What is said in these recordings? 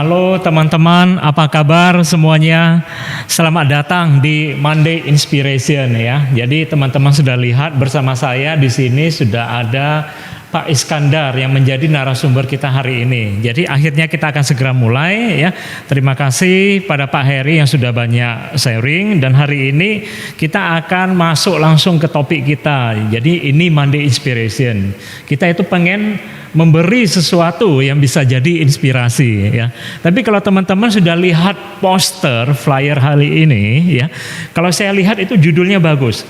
Halo teman-teman, apa kabar semuanya? Selamat datang di Monday Inspiration ya. Jadi teman-teman sudah lihat bersama saya di sini sudah ada Pak Iskandar yang menjadi narasumber kita hari ini. Jadi akhirnya kita akan segera mulai ya. Terima kasih pada Pak Heri yang sudah banyak sharing, dan hari ini kita akan masuk langsung ke topik kita. Jadi ini Monday Inspiration. Kita itu pengen memberi sesuatu yang bisa jadi inspirasi ya. Tapi kalau teman-teman sudah lihat poster flyer hari ini ya, kalau saya lihat itu judulnya bagus.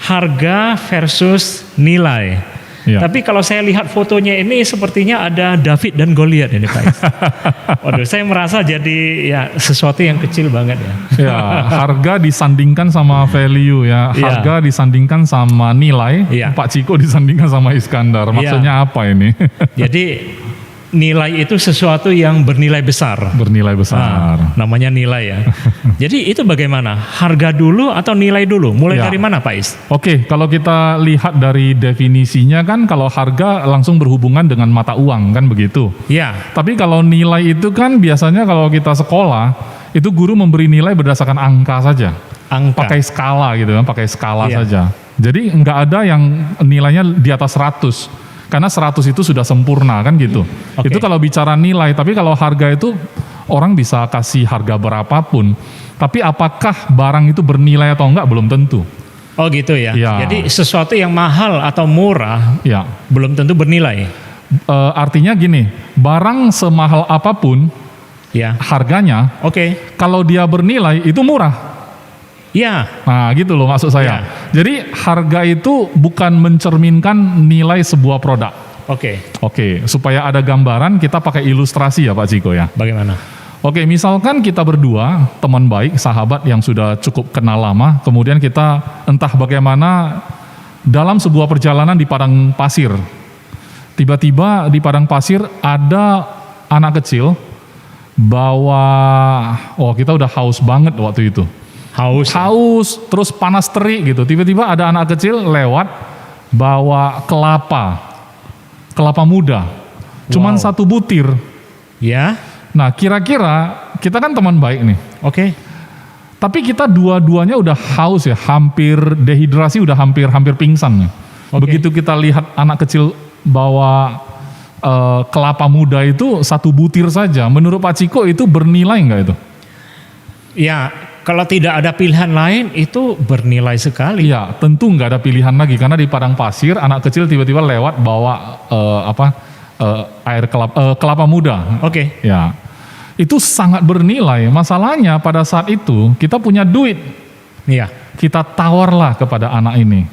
Harga versus nilai. Ya. Tapi kalau saya lihat fotonya ini sepertinya ada David dan Goliat ini Pak. Waduh, saya merasa jadi ya sesuatu yang kecil banget ya. Ya, harga disandingkan sama value ya. Harga disandingkan sama nilai. Ya. Pak Ciko disandingkan sama Iskandar. Maksudnya apa ini? Jadi nilai itu sesuatu yang bernilai besar. Bernilai besar. Namanya nilai ya. Jadi itu bagaimana? Harga dulu atau nilai dulu? Mulai dari mana Pak Is? Oke, kalau kita lihat dari definisinya kan kalau harga langsung berhubungan dengan mata uang kan begitu. Ya. Tapi kalau nilai itu kan biasanya kalau kita sekolah itu guru memberi nilai berdasarkan angka saja. Angka. Pakai skala gitu kan, pakai skala saja. Jadi nggak ada yang nilainya di atas 100. Karena 100 itu sudah sempurna kan gitu. Okay. Itu kalau bicara nilai, tapi kalau harga itu orang bisa kasih harga berapapun. Tapi apakah barang itu bernilai atau enggak belum tentu. Oh gitu ya. Jadi sesuatu yang mahal atau murah belum tentu bernilai. Artinya gini, barang semahal apapun harganya, kalau dia bernilai itu murah. Ya. Nah gitu loh maksud saya. Jadi harga itu bukan mencerminkan nilai sebuah produk. Oke, supaya ada gambaran kita pakai ilustrasi ya Pak Ciko ya. Bagaimana? Oke, misalkan kita berdua teman baik, sahabat yang sudah cukup kenal lama, kemudian kita entah bagaimana dalam sebuah perjalanan di padang pasir. Tiba-tiba di padang pasir ada anak kecil bawa, kita udah haus banget waktu itu. Haus, terus panas terik gitu. Tiba-tiba ada anak kecil lewat bawa kelapa muda. Cuman 1 butir. Ya. Nah, kira-kira kita kan teman baik nih. Tapi kita dua-duanya udah haus ya, hampir dehidrasi, udah hampir pingsan. Begitu kita lihat anak kecil bawa kelapa muda itu 1 butir saja. Menurut Pak Ciko itu bernilai enggak itu? Ya. Kalau tidak ada pilihan lain itu bernilai sekali. Ya, tentu nggak ada pilihan lagi karena di padang pasir anak kecil tiba-tiba lewat bawa air kelapa muda. Ya, itu sangat bernilai. Masalahnya pada saat itu kita punya duit. Iya. Kita tawarlah kepada anak ini.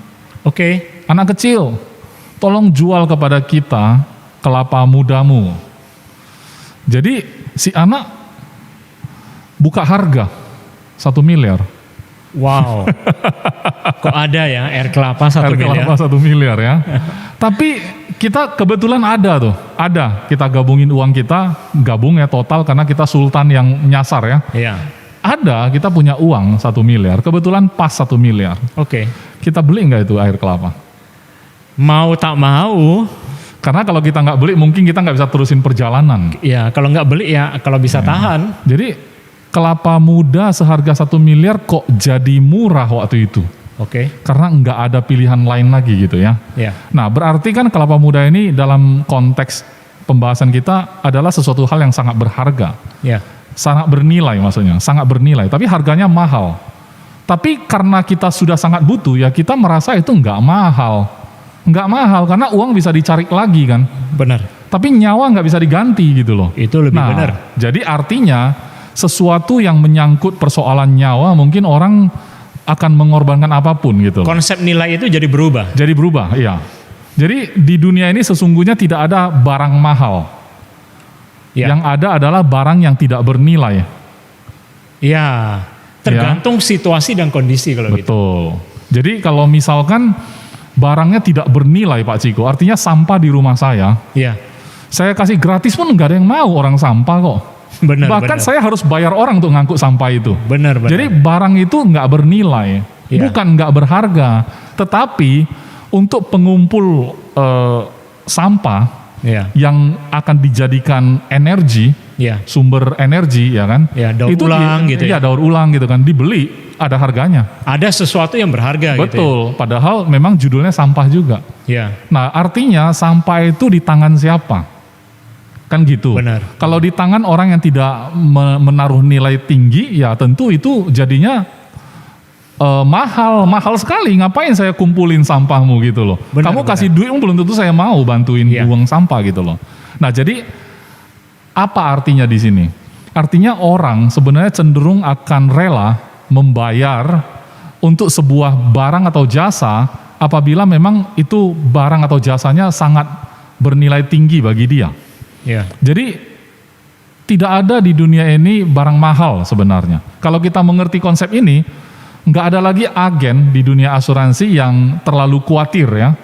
Anak kecil, tolong jual kepada kita kelapa mudamu. Jadi si anak buka harga. 1 miliar. Wow. Kok ada ya air kelapa 1 miliar? Air kelapa 1 miliar ya. Tapi kita kebetulan ada tuh. Ada. Kita gabungin uang kita. Gabung ya total karena kita sultan yang nyasar ya. Iya. Ada. Kita punya uang 1 miliar. Kebetulan pas 1 miliar. Kita beli nggak itu air kelapa? Mau tak mau. Karena kalau kita nggak beli mungkin kita nggak bisa terusin perjalanan. Iya. Kalau nggak beli ya kalau bisa tahan. Jadi kelapa muda seharga 1 miliar kok jadi murah waktu itu. Karena nggak ada pilihan lain lagi gitu ya. Nah berarti kan kelapa muda ini dalam konteks pembahasan kita adalah sesuatu hal yang sangat berharga. Sangat bernilai maksudnya, sangat bernilai. Tapi harganya mahal. Tapi karena kita sudah sangat butuh ya kita merasa itu nggak mahal. Nggak mahal karena uang bisa dicari lagi kan. Benar. Tapi nyawa nggak bisa diganti gitu loh. Itu lebih benar. Jadi artinya sesuatu yang menyangkut persoalan nyawa mungkin orang akan mengorbankan apapun gitu. Konsep nilai itu jadi berubah. Jadi berubah, iya. Jadi di dunia ini sesungguhnya tidak ada barang mahal. Yang ada adalah barang yang tidak bernilai. Iya. Tergantung situasi dan kondisi kalau gitu. Betul. Jadi kalau misalkan barangnya tidak bernilai Pak Ciko, artinya sampah di rumah saya. Iya. Saya kasih gratis pun nggak ada yang mau orang sampah kok. Bahkan saya harus bayar orang untuk ngangkut sampah itu. Jadi barang itu nggak bernilai, bukan nggak berharga, tetapi untuk pengumpul sampah Ya. yang akan dijadikan energi, Ya. sumber energi, ya kan? Ya, daur ulang gitu ya. Iya, daur ulang gitu kan, dibeli, ada harganya. Ada sesuatu yang berharga gitu. Betul, padahal memang judulnya sampah juga. Ya. Nah, artinya sampah itu di tangan siapa? Kan gitu. Benar. Kalau di tangan orang yang tidak menaruh nilai tinggi, ya tentu itu jadinya mahal sekali. Ngapain saya kumpulin sampahmu gitu loh. Benar, Kamu benar. kasih duit belum tentu saya mau bantuin Iya. buang sampah gitu loh. Nah, jadi apa artinya di sini? Artinya orang sebenarnya cenderung akan rela membayar untuk sebuah barang atau jasa apabila memang itu barang atau jasanya sangat bernilai tinggi bagi dia. Ya. Jadi tidak ada di dunia ini barang mahal sebenarnya. Kalau kita mengerti konsep ini, nggak ada lagi agen di dunia asuransi yang terlalu khawatir ya.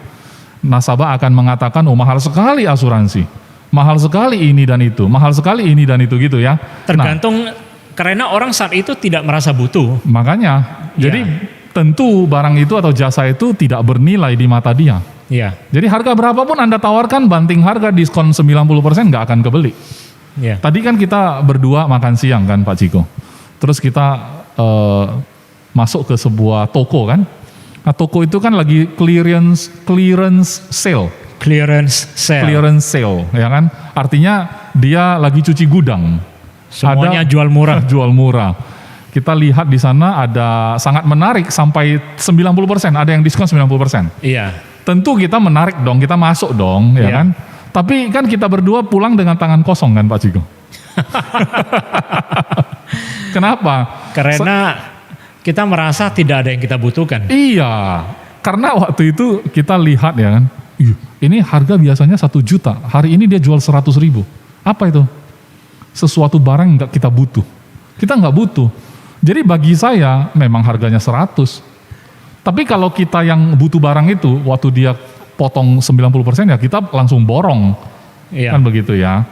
Nasabah akan mengatakan, oh mahal sekali asuransi, mahal sekali ini dan itu, mahal sekali ini dan itu gitu ya. Tergantung karena orang saat itu tidak merasa butuh. Makanya, Ya. jadi tentu barang itu atau jasa itu tidak bernilai di mata dia. Ya. Jadi harga berapapun Anda tawarkan, banting harga diskon 90% nggak akan kebeli. Ya. Tadi kan kita berdua makan siang kan Pak Ciko. Terus kita masuk ke sebuah toko kan. Nah, toko itu kan lagi clearance sale. Clearance sale. Clearance sale, ya kan? Artinya dia lagi cuci gudang. Semuanya jual murah. Jual murah. Kita lihat di sana ada sangat menarik sampai 90%, ada yang diskon 90%. Iya. Tentu kita menarik dong, kita masuk dong, ya Iya. kan? Tapi kan kita berdua pulang dengan tangan kosong kan Pak Ciko. Kenapa? Karena kita merasa tidak ada yang kita butuhkan. Iya, karena waktu itu kita lihat ya kan, ini harga biasanya 1 juta, hari ini dia jual 100.000. Apa itu? Sesuatu barang nggak kita butuh. Kita nggak butuh. Jadi bagi saya memang harganya 100. Tapi kalau kita yang butuh barang itu, waktu dia potong 90% ya kita langsung borong. Iya. Kan begitu ya.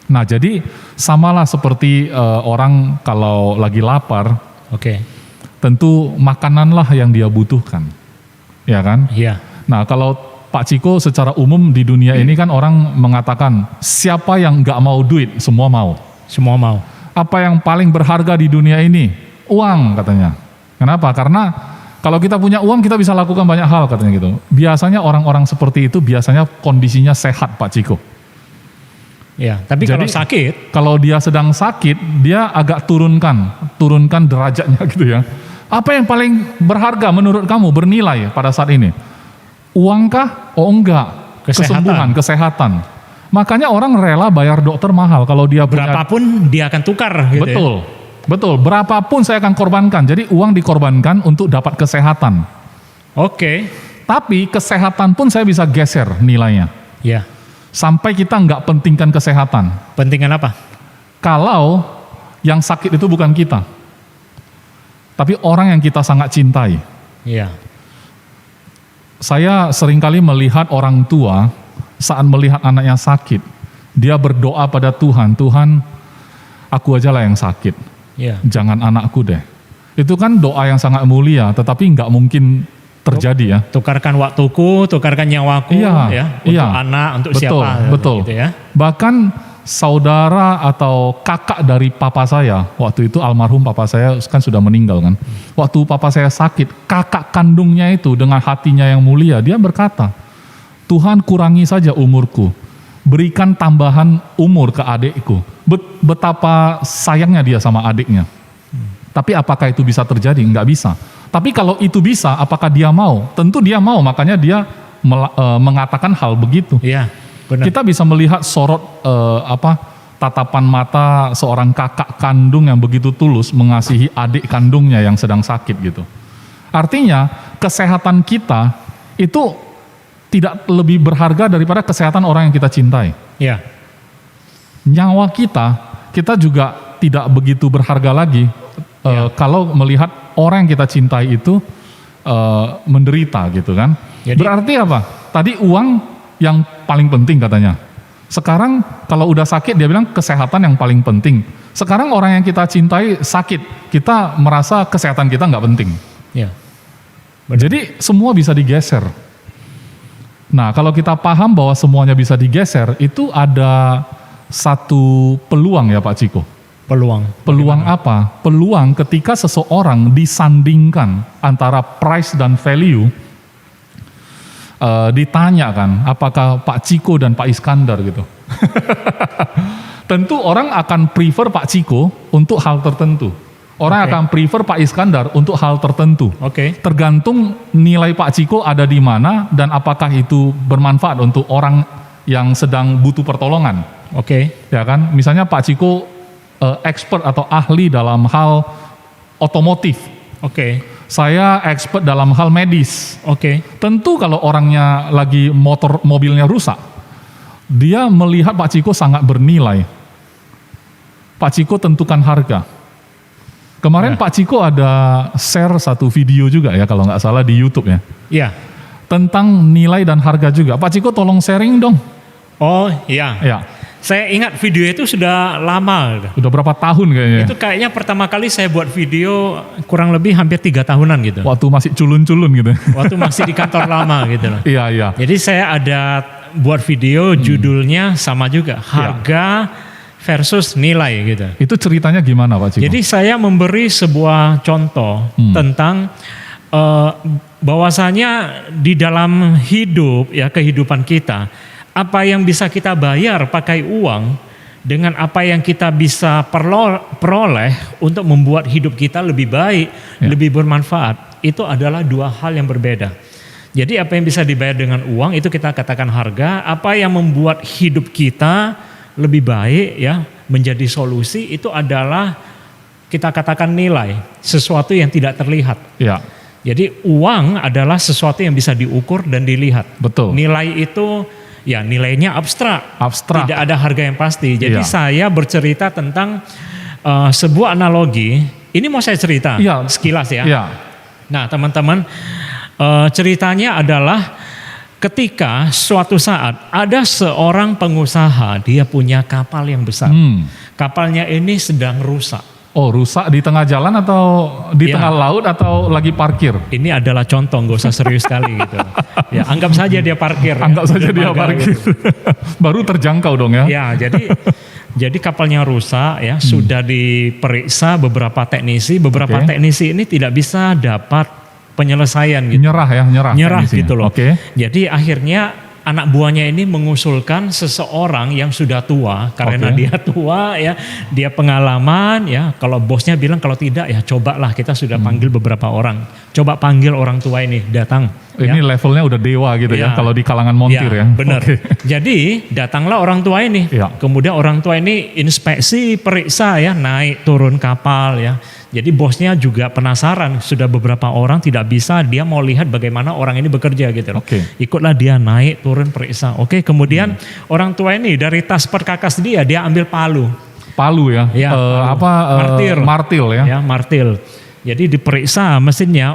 Nah jadi samalah seperti orang kalau lagi lapar, Oke. tentu makananlah yang dia butuhkan, ya kan? Iya. Nah kalau Pak Ciko secara umum di dunia ini kan orang mengatakan siapa yang nggak mau duit, semua mau. Semua mau. Apa yang paling berharga di dunia ini? Uang katanya. Kenapa? Karena kalau kita punya uang kita bisa lakukan banyak hal katanya gitu. Biasanya orang-orang seperti itu biasanya kondisinya sehat Pak Ciko. Iya. Tapi Jadi, kalau sakit, kalau dia sedang sakit, dia agak turunkan derajatnya gitu ya. Apa yang paling berharga menurut kamu, bernilai pada saat ini? Uangkah? Oh enggak. Kesehatan. Kesembuhan, kesehatan. Makanya orang rela bayar dokter mahal kalau dia punya. berapapun dia akan tukar. Gitu Betul, betul. Berapapun saya akan korbankan. Jadi uang dikorbankan untuk dapat kesehatan. Ya. Oke. Tapi kesehatan pun saya bisa geser nilainya. Ya. Sampai kita nggak pentingkan kesehatan. Pentingan apa? Kalau yang sakit itu bukan kita, tapi orang yang kita sangat cintai. Iya. Saya seringkali melihat orang tua saat melihat anaknya sakit, dia berdoa pada Tuhan, Tuhan aku aja lah yang sakit, Iya. jangan anakku deh. Itu kan doa yang sangat mulia, tetapi nggak mungkin terjadi ya. Tukarkan waktuku, tukarkan nyawaku, Iya, ya, untuk iya. anak, untuk Betul, siapa, betul. gitu ya. Bahkan saudara atau kakak dari papa saya, waktu itu almarhum papa saya kan sudah meninggal kan. Waktu papa saya sakit, kakak kandungnya itu dengan hatinya yang mulia, dia berkata, Tuhan kurangi saja umurku, berikan tambahan umur ke adikku. Betapa sayangnya dia sama adiknya. Tapi apakah itu bisa terjadi? Enggak bisa. Tapi kalau itu bisa, apakah dia mau? Tentu dia mau, makanya dia mengatakan hal begitu. Iya, benar. Kita bisa melihat sorot tatapan mata seorang kakak kandung yang begitu tulus mengasihi adik kandungnya yang sedang sakit gitu. Artinya kesehatan kita itu tidak lebih berharga daripada kesehatan orang yang kita cintai. Iya. Nyawa kita juga tidak begitu berharga lagi kalau melihat orang yang kita cintai itu menderita gitu kan. Jadi- Berarti apa? Tadi uang yang paling penting katanya. Sekarang kalau udah sakit dia bilang kesehatan yang paling penting. Sekarang orang yang kita cintai sakit, kita merasa kesehatan kita nggak penting. Iya. Jadi semua bisa digeser. Nah, kalau kita paham bahwa semuanya bisa digeser, itu ada satu peluang ya Pak Ciko. Peluang. Peluang apa? Peluang ketika seseorang disandingkan antara price dan value, ditanya kan, apakah Pak Ciko dan Pak Iskandar gitu. Tentu orang akan prefer Pak Ciko untuk hal tertentu. Orang akan prefer Pak Iskandar untuk hal tertentu. Tergantung nilai Pak Ciko ada di mana dan apakah itu bermanfaat untuk orang yang sedang butuh pertolongan. Ya kan? Misalnya Pak Ciko expert atau ahli dalam hal otomotif. Saya expert dalam hal medis. Tentu kalau orangnya lagi mobilnya rusak, dia melihat Pak Ciko sangat bernilai. Pak Ciko tentukan harga. Kemarin Pak Ciko ada share satu video juga ya kalau nggak salah di YouTube ya. Iya. Tentang nilai dan harga juga. Pak Ciko tolong sharing dong. Oh iya. Ya. Saya ingat video itu sudah lama. Udah berapa tahun kayaknya? Itu kayaknya pertama kali saya buat video kurang lebih hampir 3 tahunan gitu. Waktu masih culun-culun gitu. Waktu masih di kantor lama gitu loh. Iya. Jadi saya ada buat video judulnya sama juga. Harga versus nilai gitu. Itu ceritanya gimana Pak Ciko? Jadi saya memberi sebuah contoh tentang bahwasanya di dalam hidup ya kehidupan kita, apa yang bisa kita bayar pakai uang dengan apa yang kita bisa peroleh untuk membuat hidup kita lebih baik, lebih bermanfaat, itu adalah dua hal yang berbeda. Jadi apa yang bisa dibayar dengan uang itu kita katakan harga, apa yang membuat hidup kita lebih baik ya menjadi solusi itu adalah kita katakan nilai, sesuatu yang tidak terlihat. Ya. Jadi uang adalah sesuatu yang bisa diukur dan dilihat. Betul. Nilai itu ya nilainya abstrak. Tidak ada harga yang pasti. Jadi saya bercerita tentang sebuah analogi. Ini mau saya cerita sekilas ya. Nah teman-teman, ceritanya adalah ketika suatu saat ada seorang pengusaha, dia punya kapal yang besar. Kapalnya ini sedang rusak. Oh, rusak di tengah jalan atau di tengah laut atau lagi parkir? Ini adalah contoh, nggak usah serius sekali gitu. Ya, anggap saja dia parkir. Anggap saja dia parkir. Gitu. Baru terjangkau dong ya. Ya, jadi kapalnya rusak ya, sudah diperiksa beberapa teknisi, teknisi ini tidak bisa dapat penyelesaian gitu. Nyerah gitu loh. Jadi akhirnya anak buahnya ini mengusulkan seseorang yang sudah tua karena dia tua ya, dia pengalaman ya. Kalau bosnya bilang kalau tidak ya cobalah, kita sudah panggil beberapa orang. Coba panggil orang tua ini datang. Ini levelnya udah dewa gitu ya kalau di kalangan montir ya. Benar. Jadi datanglah orang tua ini. Kemudian orang tua ini inspeksi, periksa ya, naik turun kapal ya. Jadi bosnya juga penasaran, sudah beberapa orang tidak bisa, dia mau lihat bagaimana orang ini bekerja gitu loh. Ikutlah dia naik turun periksa. Kemudian orang tua ini dari tas perkakas dia ambil palu. Palu ya? Martil ya? Ya, martil. Jadi diperiksa mesinnya,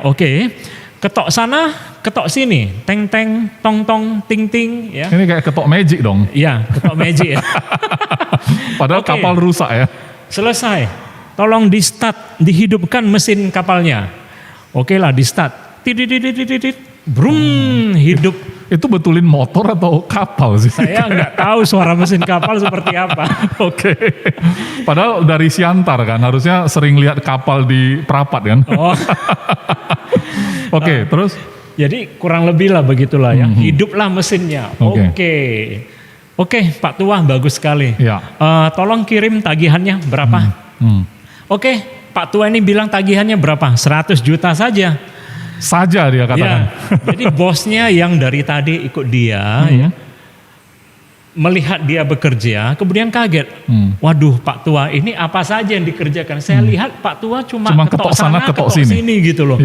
ketok sana, ketok sini, teng teng, tong tong, ting ting. Ya. Ini kayak ketok magic dong? Iya, ketok magic ya. Padahal kapal rusak ya? Selesai. Tolong di start, dihidupkan mesin kapalnya. Di start. Brum, hidup. Itu betulin motor atau kapal sih? Saya nggak tahu suara mesin kapal seperti apa. Padahal dari Siantar kan, harusnya sering lihat kapal di perapat kan? Terus? Jadi kurang lebih lah begitulah ya. Hiduplah mesinnya. Pak Tua, bagus sekali. Tolong kirim tagihannya berapa? Pak Tua ini bilang tagihannya berapa? 100 juta saja. Saja dia katakan. Jadi bosnya yang dari tadi ikut dia melihat dia bekerja, kemudian kaget. Waduh, Pak Tua ini apa saja yang dikerjakan? Saya lihat Pak Tua cuma ketok sana, ketok sini gitu loh.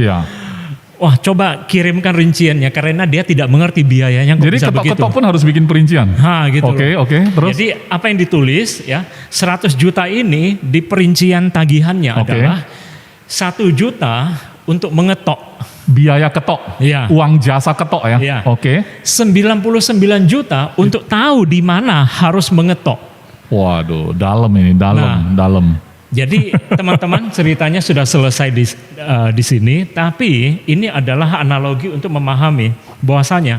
Wah, coba kirimkan rinciannya karena dia tidak mengerti biayanya. Jadi ketok-ketok pun harus bikin perincian. Gitu. Terus? Jadi apa yang ditulis ya, 100 juta ini di perincian tagihannya adalah 1 juta untuk mengetok. Biaya ketok, uang jasa ketok ya. 99 juta untuk tahu di mana harus mengetok. Waduh, dalam ini, dalam. Jadi teman-teman ceritanya sudah selesai di sini, tapi ini adalah analogi untuk memahami bahwasanya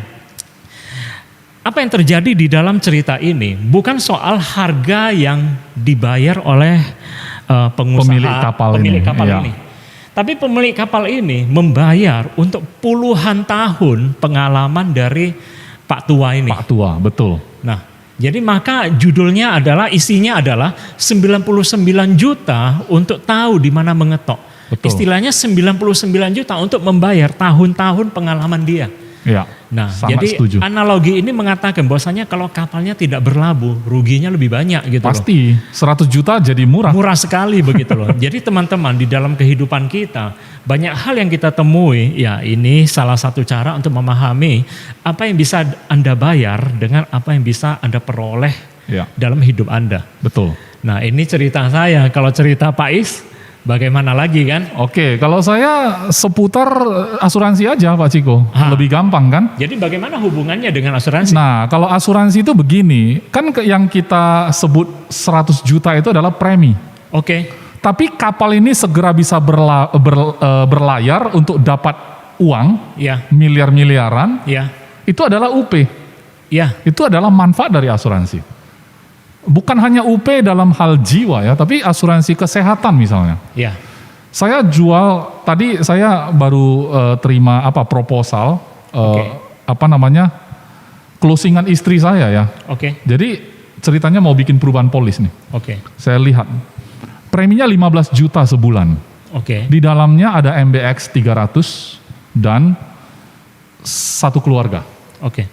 apa yang terjadi di dalam cerita ini bukan soal harga yang dibayar oleh pengusaha pemilik kapal ini. Iya. Tapi pemilik kapal ini membayar untuk puluhan tahun pengalaman dari Pak Tua ini. Pak Tua, betul. Nah, jadi maka judulnya adalah, isinya adalah 99 juta untuk tahu di mana mengetok. Betul. Istilahnya 99 juta untuk membayar tahun-tahun pengalaman dia. Ya, Nah, sangat jadi setuju. analogi ini mengatakan bahwasanya kalau kapalnya tidak berlabuh, ruginya lebih banyak gitu loh. Pasti 100 juta jadi murah. Murah sekali begitu loh. Jadi teman-teman, di dalam kehidupan kita banyak hal yang kita temui, ya ini salah satu cara untuk memahami apa yang bisa Anda bayar dengan apa yang bisa Anda peroleh Ya, dalam hidup Anda. betul. Nah, ini cerita saya. Kalau cerita Pak Is, bagaimana lagi kan? Oke, kalau saya seputar asuransi aja Pak Ciko, lebih gampang kan? Jadi bagaimana hubungannya dengan asuransi? Nah, kalau asuransi itu begini, kan yang kita sebut 100 juta itu adalah premi. Oke. Tapi kapal ini segera bisa berlayar untuk dapat uang, Ya, miliar-miliaran, ya, itu adalah UP. ya, Itu adalah manfaat dari asuransi. Bukan hanya UP dalam hal jiwa ya, tapi asuransi kesehatan misalnya. ya. Saya jual, tadi saya baru terima proposal, closingan istri saya ya. Oke, Jadi ceritanya mau bikin perubahan polis nih. oke, Saya lihat, preminya 15 juta sebulan. oke. Di dalamnya ada MBX 300 dan satu keluarga. Oke.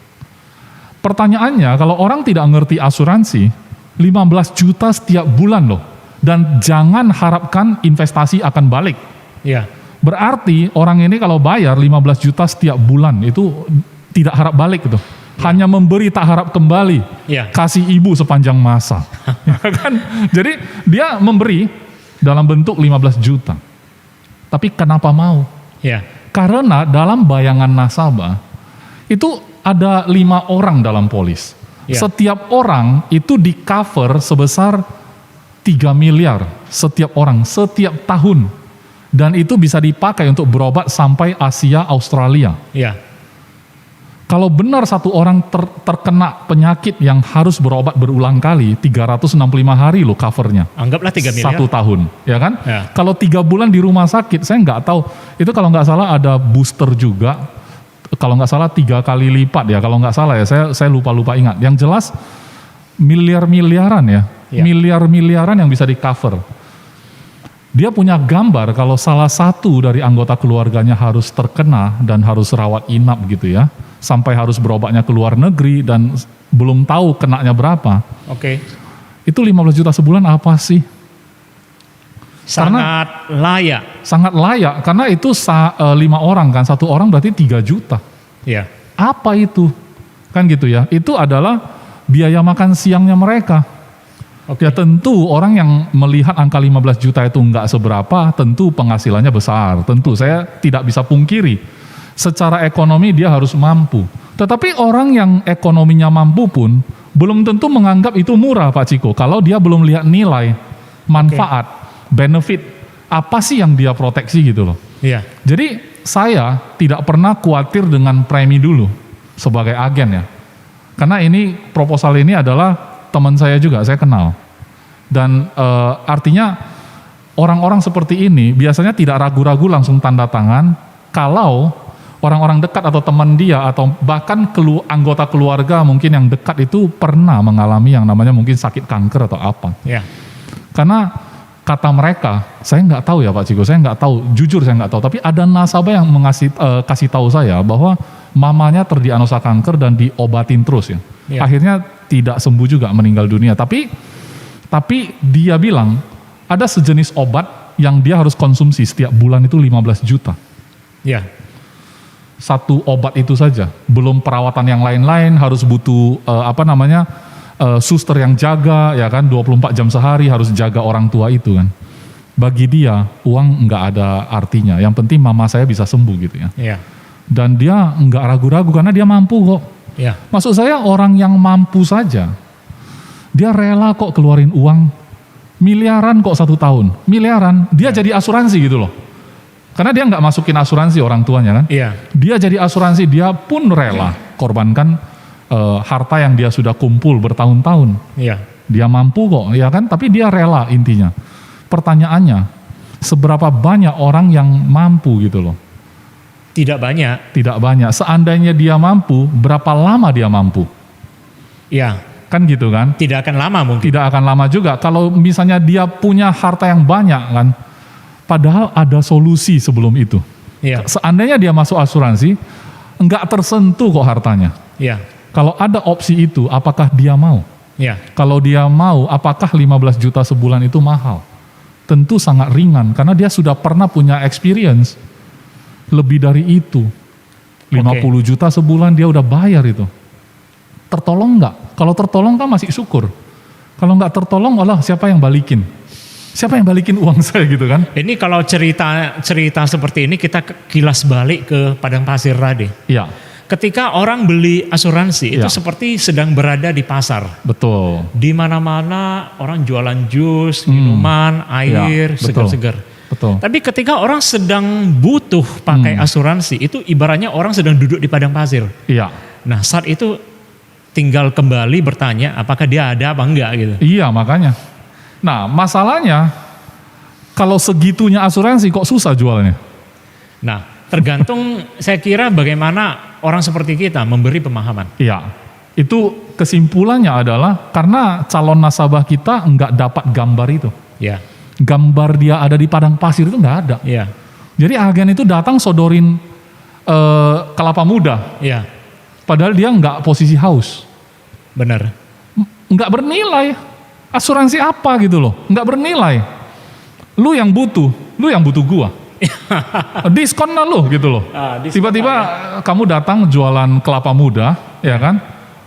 Pertanyaannya, kalau orang tidak ngerti asuransi, 15 juta setiap bulan loh. Dan jangan harapkan investasi akan balik. Ya, Berarti orang ini kalau bayar 15 juta setiap bulan, itu tidak harap balik gitu. Hanya memberi tak harap kembali. ya, Kasih ibu sepanjang masa. Ya kan? Jadi dia memberi dalam bentuk 15 juta. Tapi kenapa mau? ya, Karena dalam bayangan nasabah, itu ada 5 orang dalam polis. Ya. Setiap orang itu di cover sebesar 3 miliar setiap orang, setiap tahun. Dan itu bisa dipakai untuk berobat sampai Asia, Australia. ya, Kalau benar satu orang terkena penyakit yang harus berobat berulang kali, 365 hari loh covernya. anggaplah 3 miliar. 1 tahun, ya kan? Ya. Kalau 3 bulan di rumah sakit, saya nggak tahu. Itu kalau nggak salah ada booster juga. Kalau nggak salah 3 kali lipat ya. Kalau nggak salah ya, saya lupa ingat. Yang jelas miliar-miliaran ya. Ya. Miliar-miliaran yang bisa di cover. Dia punya gambar kalau salah satu dari anggota keluarganya harus terkena dan harus rawat inap gitu ya. Sampai harus berobatnya ke luar negeri dan belum tahu kenanya berapa. Oke. Itu 15 juta sebulan apa sih? Sangat layak. Sangat layak karena itu 5 orang kan, 1 orang berarti 3 juta. Ya, Apa itu? Kan gitu ya. Itu adalah biaya makan siangnya mereka. oke. Ya tentu orang yang melihat angka 15 juta itu enggak seberapa, tentu penghasilannya besar. Tentu saya tidak bisa pungkiri. Secara ekonomi dia harus mampu. Tetapi orang yang ekonominya mampu pun belum tentu menganggap itu murah Pak Ciko. Kalau dia belum lihat nilai, manfaat, benefit, apa sih yang dia proteksi gitu loh. Ya, Jadi saya tidak pernah khawatir dengan premi dulu sebagai agen ya. Karena ini proposal ini adalah teman saya juga, saya kenal. Dan artinya orang-orang seperti ini biasanya tidak ragu-ragu langsung tanda tangan kalau orang-orang dekat atau teman dia atau bahkan anggota keluarga mungkin yang dekat itu pernah mengalami yang namanya mungkin sakit kanker atau apa. ya, Karena kata mereka, saya nggak tahu ya Pak Ciko, saya nggak tahu, jujur saya nggak tahu. Tapi ada nasabah yang kasih tahu saya bahwa mamanya terdiagnosa kanker dan diobatin terus ya. Ya. Akhirnya tidak sembuh juga, meninggal dunia. Tapi dia bilang ada sejenis obat yang dia harus konsumsi setiap bulan itu 15 juta. ya, Satu obat itu saja, belum perawatan yang lain-lain, harus butuh suster yang jaga ya kan, 24 jam sehari harus jaga orang tua itu kan. Bagi dia uang nggak ada artinya, yang penting mama saya bisa sembuh gitu ya. ya, Dan dia nggak ragu-ragu karena dia mampu kok. ya, Maksud saya orang yang mampu saja, dia rela kok keluarin uang miliaran kok 1 tahun, miliaran, dia jadi asuransi gitu loh. Karena dia nggak masukin asuransi orang tuanya kan. Iya. Dia jadi asuransi, dia pun rela korbankan harta yang dia sudah kumpul bertahun-tahun. Iya. Dia mampu kok, ya kan? Tapi dia rela intinya. Pertanyaannya, seberapa banyak orang yang mampu gitu loh? Tidak banyak. Tidak banyak. Seandainya dia mampu, berapa lama dia mampu? Iya. Kan gitu kan? Tidak akan lama mungkin. Tidak akan lama juga. Kalau misalnya dia punya harta yang banyak kan, padahal ada solusi sebelum itu. Iya. Seandainya dia masuk asuransi, enggak tersentuh kok hartanya. Iya. Kalau ada opsi itu, apakah dia mau? Iya. Kalau dia mau, apakah 15 juta sebulan itu mahal? Tentu sangat ringan, karena dia sudah pernah punya experience. Lebih dari itu. 50 juta sebulan dia udah bayar itu. Tertolong enggak? Kalau tertolong kan masih syukur. Kalau enggak tertolong, Allah siapa yang balikin? Siapa yang balikin uang saya gitu kan? Ini kalau cerita seperti ini kita kilas balik ke padang pasir tadi. Iya. Ketika orang beli asuransi itu Ya. seperti sedang berada di pasar. Betul. Di mana-mana orang jualan jus, minuman, air, Ya, betul. segar-segar. Betul. Tapi ketika orang sedang butuh pakai asuransi, itu ibaratnya orang sedang duduk di padang pasir. Iya. Nah, saat itu tinggal kembali bertanya apakah dia ada apa enggak gitu. Iya, makanya. Nah, masalahnya kalau segitunya asuransi kok susah jualnya? Nah, tergantung saya kira bagaimana orang seperti kita memberi pemahaman. Iya. Itu kesimpulannya adalah karena calon nasabah kita enggak dapat gambar itu. Ya, Gambar dia ada di padang pasir itu enggak ada. ya, Jadi agen itu datang sodorin kelapa muda, ya, padahal dia enggak posisi haus. benar. Enggak bernilai. Asuransi apa gitu loh, enggak bernilai. Lu yang butuh gua. Diskon lah lu gitu loh. Diskon Tiba-tiba kamu datang jualan kelapa muda, ya kan?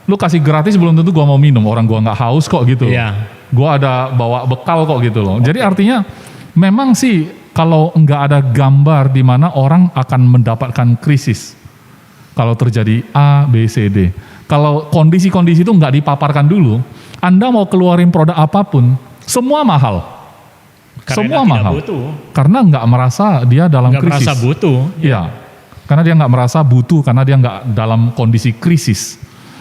Lu kasih gratis belum tentu gua mau minum, orang gua nggak haus kok gitu loh. Iya. Gua ada bawa bekal kok gitu loh. Jadi artinya memang sih kalau nggak ada gambar di mana orang akan mendapatkan krisis. Kalau terjadi A, B, C, D. Kalau kondisi-kondisi itu nggak dipaparkan dulu, Anda mau keluarin produk apapun, semua mahal. Karena Semua tidak mahal. butuh. Karena nggak merasa dia dalam Nggak krisis. merasa butuh. Iya, karena dia nggak merasa butuh, karena dia nggak dalam kondisi krisis.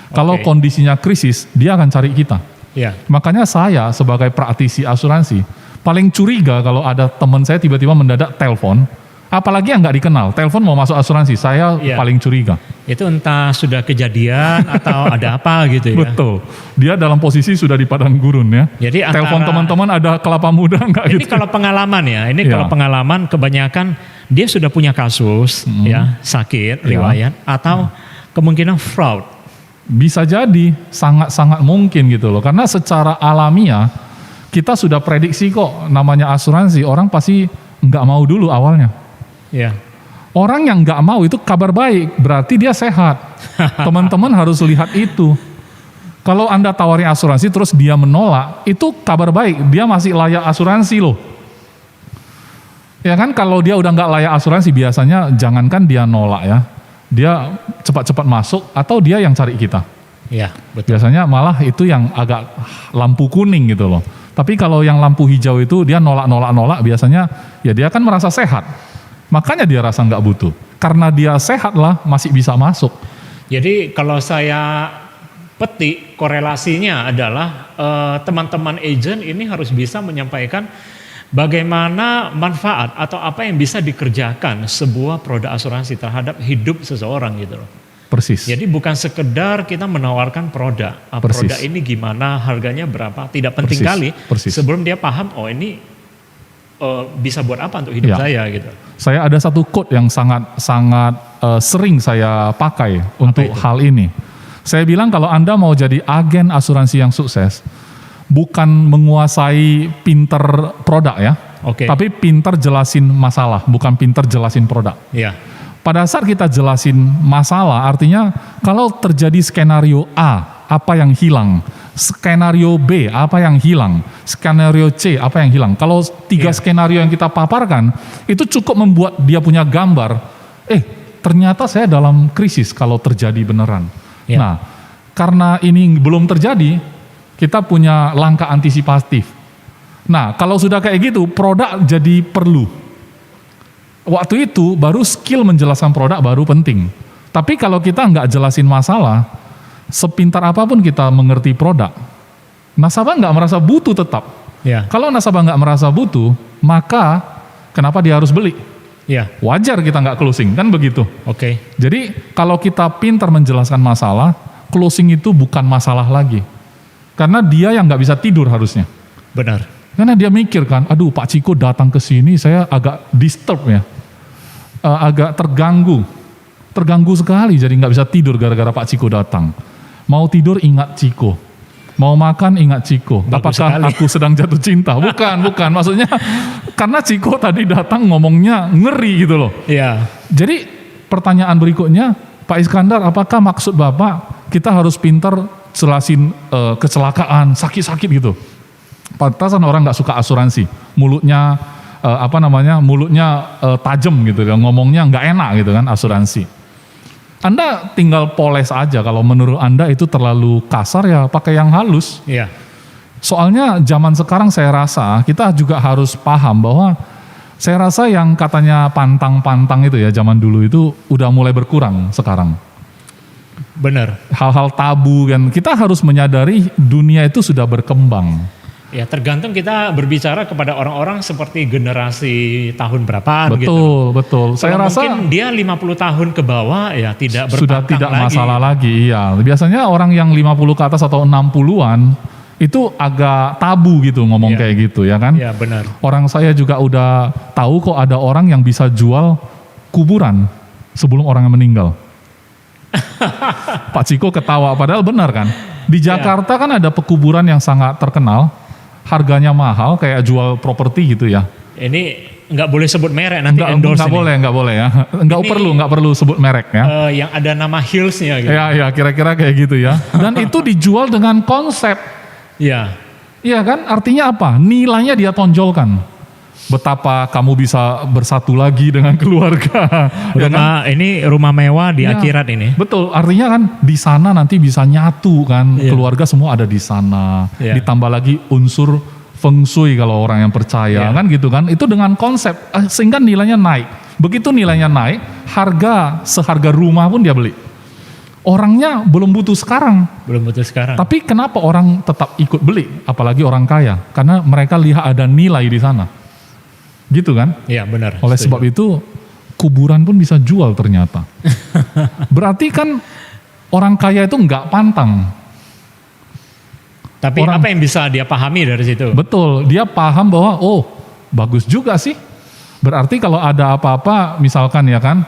Kalau Oke. kondisinya krisis, dia akan cari kita. Ya, Makanya saya sebagai praktisi asuransi, paling curiga kalau ada teman saya tiba-tiba mendadak telepon, apalagi yang nggak dikenal, telepon mau masuk asuransi, saya Iya. paling curiga. itu entah sudah kejadian atau ada apa gitu ya. Betul, dia dalam posisi sudah di padang gurun ya. Jadi Telepon antara- teman-teman ada kelapa muda nggak Ini gitu. kalau pengalaman ya, ini Iya. kalau pengalaman kebanyakan dia sudah punya kasus ya sakit Iya. riwayat atau kemungkinan fraud. Bisa jadi, sangat-sangat mungkin gitu loh. Karena secara alamiah, kita sudah prediksi kok namanya asuransi, orang pasti nggak mau dulu awalnya. Ya, Orang yang nggak mau itu kabar baik, berarti dia sehat. Teman-teman harus lihat itu. Kalau Anda tawari asuransi terus dia menolak, itu kabar baik, dia masih layak asuransi loh. Ya kan, kalau dia udah nggak layak asuransi, biasanya jangankan dia nolak ya, dia cepat-cepat masuk atau dia yang cari kita. ya betul. Biasanya malah itu yang agak lampu kuning gitu loh. Tapi kalau yang lampu hijau itu dia nolak, biasanya ya dia kan merasa sehat. Makanya dia rasa nggak butuh. Karena dia sehat lah masih bisa masuk. Jadi kalau saya petik korelasinya adalah teman-teman agent ini harus bisa menyampaikan bagaimana manfaat atau apa yang bisa dikerjakan sebuah produk asuransi terhadap hidup seseorang gitu loh. Persis. Jadi bukan sekedar kita menawarkan produk, Persis. produk ini gimana, harganya berapa, tidak penting Persis. kali Persis. sebelum dia paham, oh ini bisa buat apa untuk hidup Ya. saya gitu. Saya ada satu quote yang sangat sering saya pakai untuk itu? hal ini. Saya bilang kalau Anda mau jadi agen asuransi yang sukses, bukan menguasai pinter produk ya, Oke. tapi pinter jelasin masalah, bukan pinter jelasin produk. Ya, Pada saat kita jelasin masalah, artinya kalau terjadi skenario A, apa yang hilang? Skenario B, apa yang hilang? Skenario C, apa yang hilang? Kalau tiga Iya. skenario yang kita paparkan, itu cukup membuat dia punya gambar, ternyata saya dalam krisis kalau terjadi beneran. Iya. Nah, karena ini belum terjadi, kita punya langkah antisipatif. Nah, kalau sudah kayak gitu, produk jadi perlu. Waktu itu baru skill menjelaskan produk baru penting. Tapi kalau kita nggak jelasin masalah, sepintar apapun kita mengerti produk, nasabah nggak merasa butuh tetap. Ya. Kalau nasabah nggak merasa butuh, maka kenapa dia harus beli? Ya. Wajar kita nggak closing, kan begitu. Oke. Jadi kalau kita pintar menjelaskan masalah, closing itu bukan masalah lagi. Karena dia yang nggak bisa tidur harusnya. Benar. Karena dia mikir kan, aduh Pak Ciko datang ke sini, saya agak disturb ya. Agak terganggu. Terganggu sekali, jadi nggak bisa tidur gara-gara Pak Ciko datang. Mau tidur ingat Ciko. Mau makan ingat Ciko. Bagus Apakah sekali. aku sedang jatuh cinta? Bukan. Maksudnya karena Ciko tadi datang ngomongnya ngeri gitu loh. Iya. Jadi pertanyaan berikutnya, Pak Iskandar, apakah maksud Bapak kita harus pintar jelasin kecelakaan, sakit-sakit gitu? Pantasan orang nggak suka asuransi, mulutnya mulutnya tajam gitu, ngomongnya nggak enak gitu kan asuransi. Anda tinggal poles aja, kalau menurut Anda itu terlalu kasar ya pakai yang halus. Iya. Soalnya zaman sekarang saya rasa kita juga harus paham bahwa saya rasa yang katanya pantang-pantang itu ya zaman dulu itu udah mulai berkurang sekarang. Benar. Hal-hal tabu kan, kita harus menyadari dunia itu sudah berkembang. Ya, tergantung kita berbicara kepada orang-orang seperti generasi tahun berapaan gitu. Betul. Saya Kalau rasa mungkin dia 50 tahun ke bawah ya tidak sudah berpantang tidak lagi. masalah lagi. Iya, biasanya orang yang 50 ke atas atau 60-an itu agak tabu gitu ngomong Iya. kayak gitu ya kan. Ya, benar. Orang saya juga udah tahu kok ada orang yang bisa jual kuburan sebelum orang yang meninggal. Pak Ciko ketawa, padahal benar kan. Di Jakarta kan ada pekuburan yang sangat terkenal, harganya mahal kayak jual properti gitu ya. Ini nggak boleh sebut merek, nanti endorse ini. Nggak boleh ya. Nggak perlu sebut merek ya. Yang ada nama Hills-nya gitu. Ya, kira-kira kayak gitu ya. Dan itu dijual dengan konsep. Iya. Iya kan? Artinya apa? Nilainya dia tonjolkan. Betapa kamu bisa bersatu lagi dengan keluarga. Ya kan? Ini rumah mewah di Ya, akhirat ini. Betul, artinya kan di sana nanti bisa nyatu kan, Iya. keluarga semua ada di sana. Iya. Ditambah lagi unsur feng shui kalau orang yang percaya Iya. kan gitu kan. Itu dengan konsep sehingga nilainya naik. Begitu nilainya naik, seharga rumah pun dia beli. Orangnya belum butuh sekarang. Belum butuh sekarang. Tapi kenapa orang tetap ikut beli? Apalagi orang kaya. Karena mereka lihat ada nilai di sana. Gitu kan? Iya, benar. Oleh Setuju. sebab itu kuburan pun bisa jual ternyata. Berarti kan orang kaya itu nggak pantang. Tapi apa yang bisa dia pahami dari situ? Betul, dia paham bahwa oh bagus juga sih. Berarti kalau ada apa-apa misalkan ya kan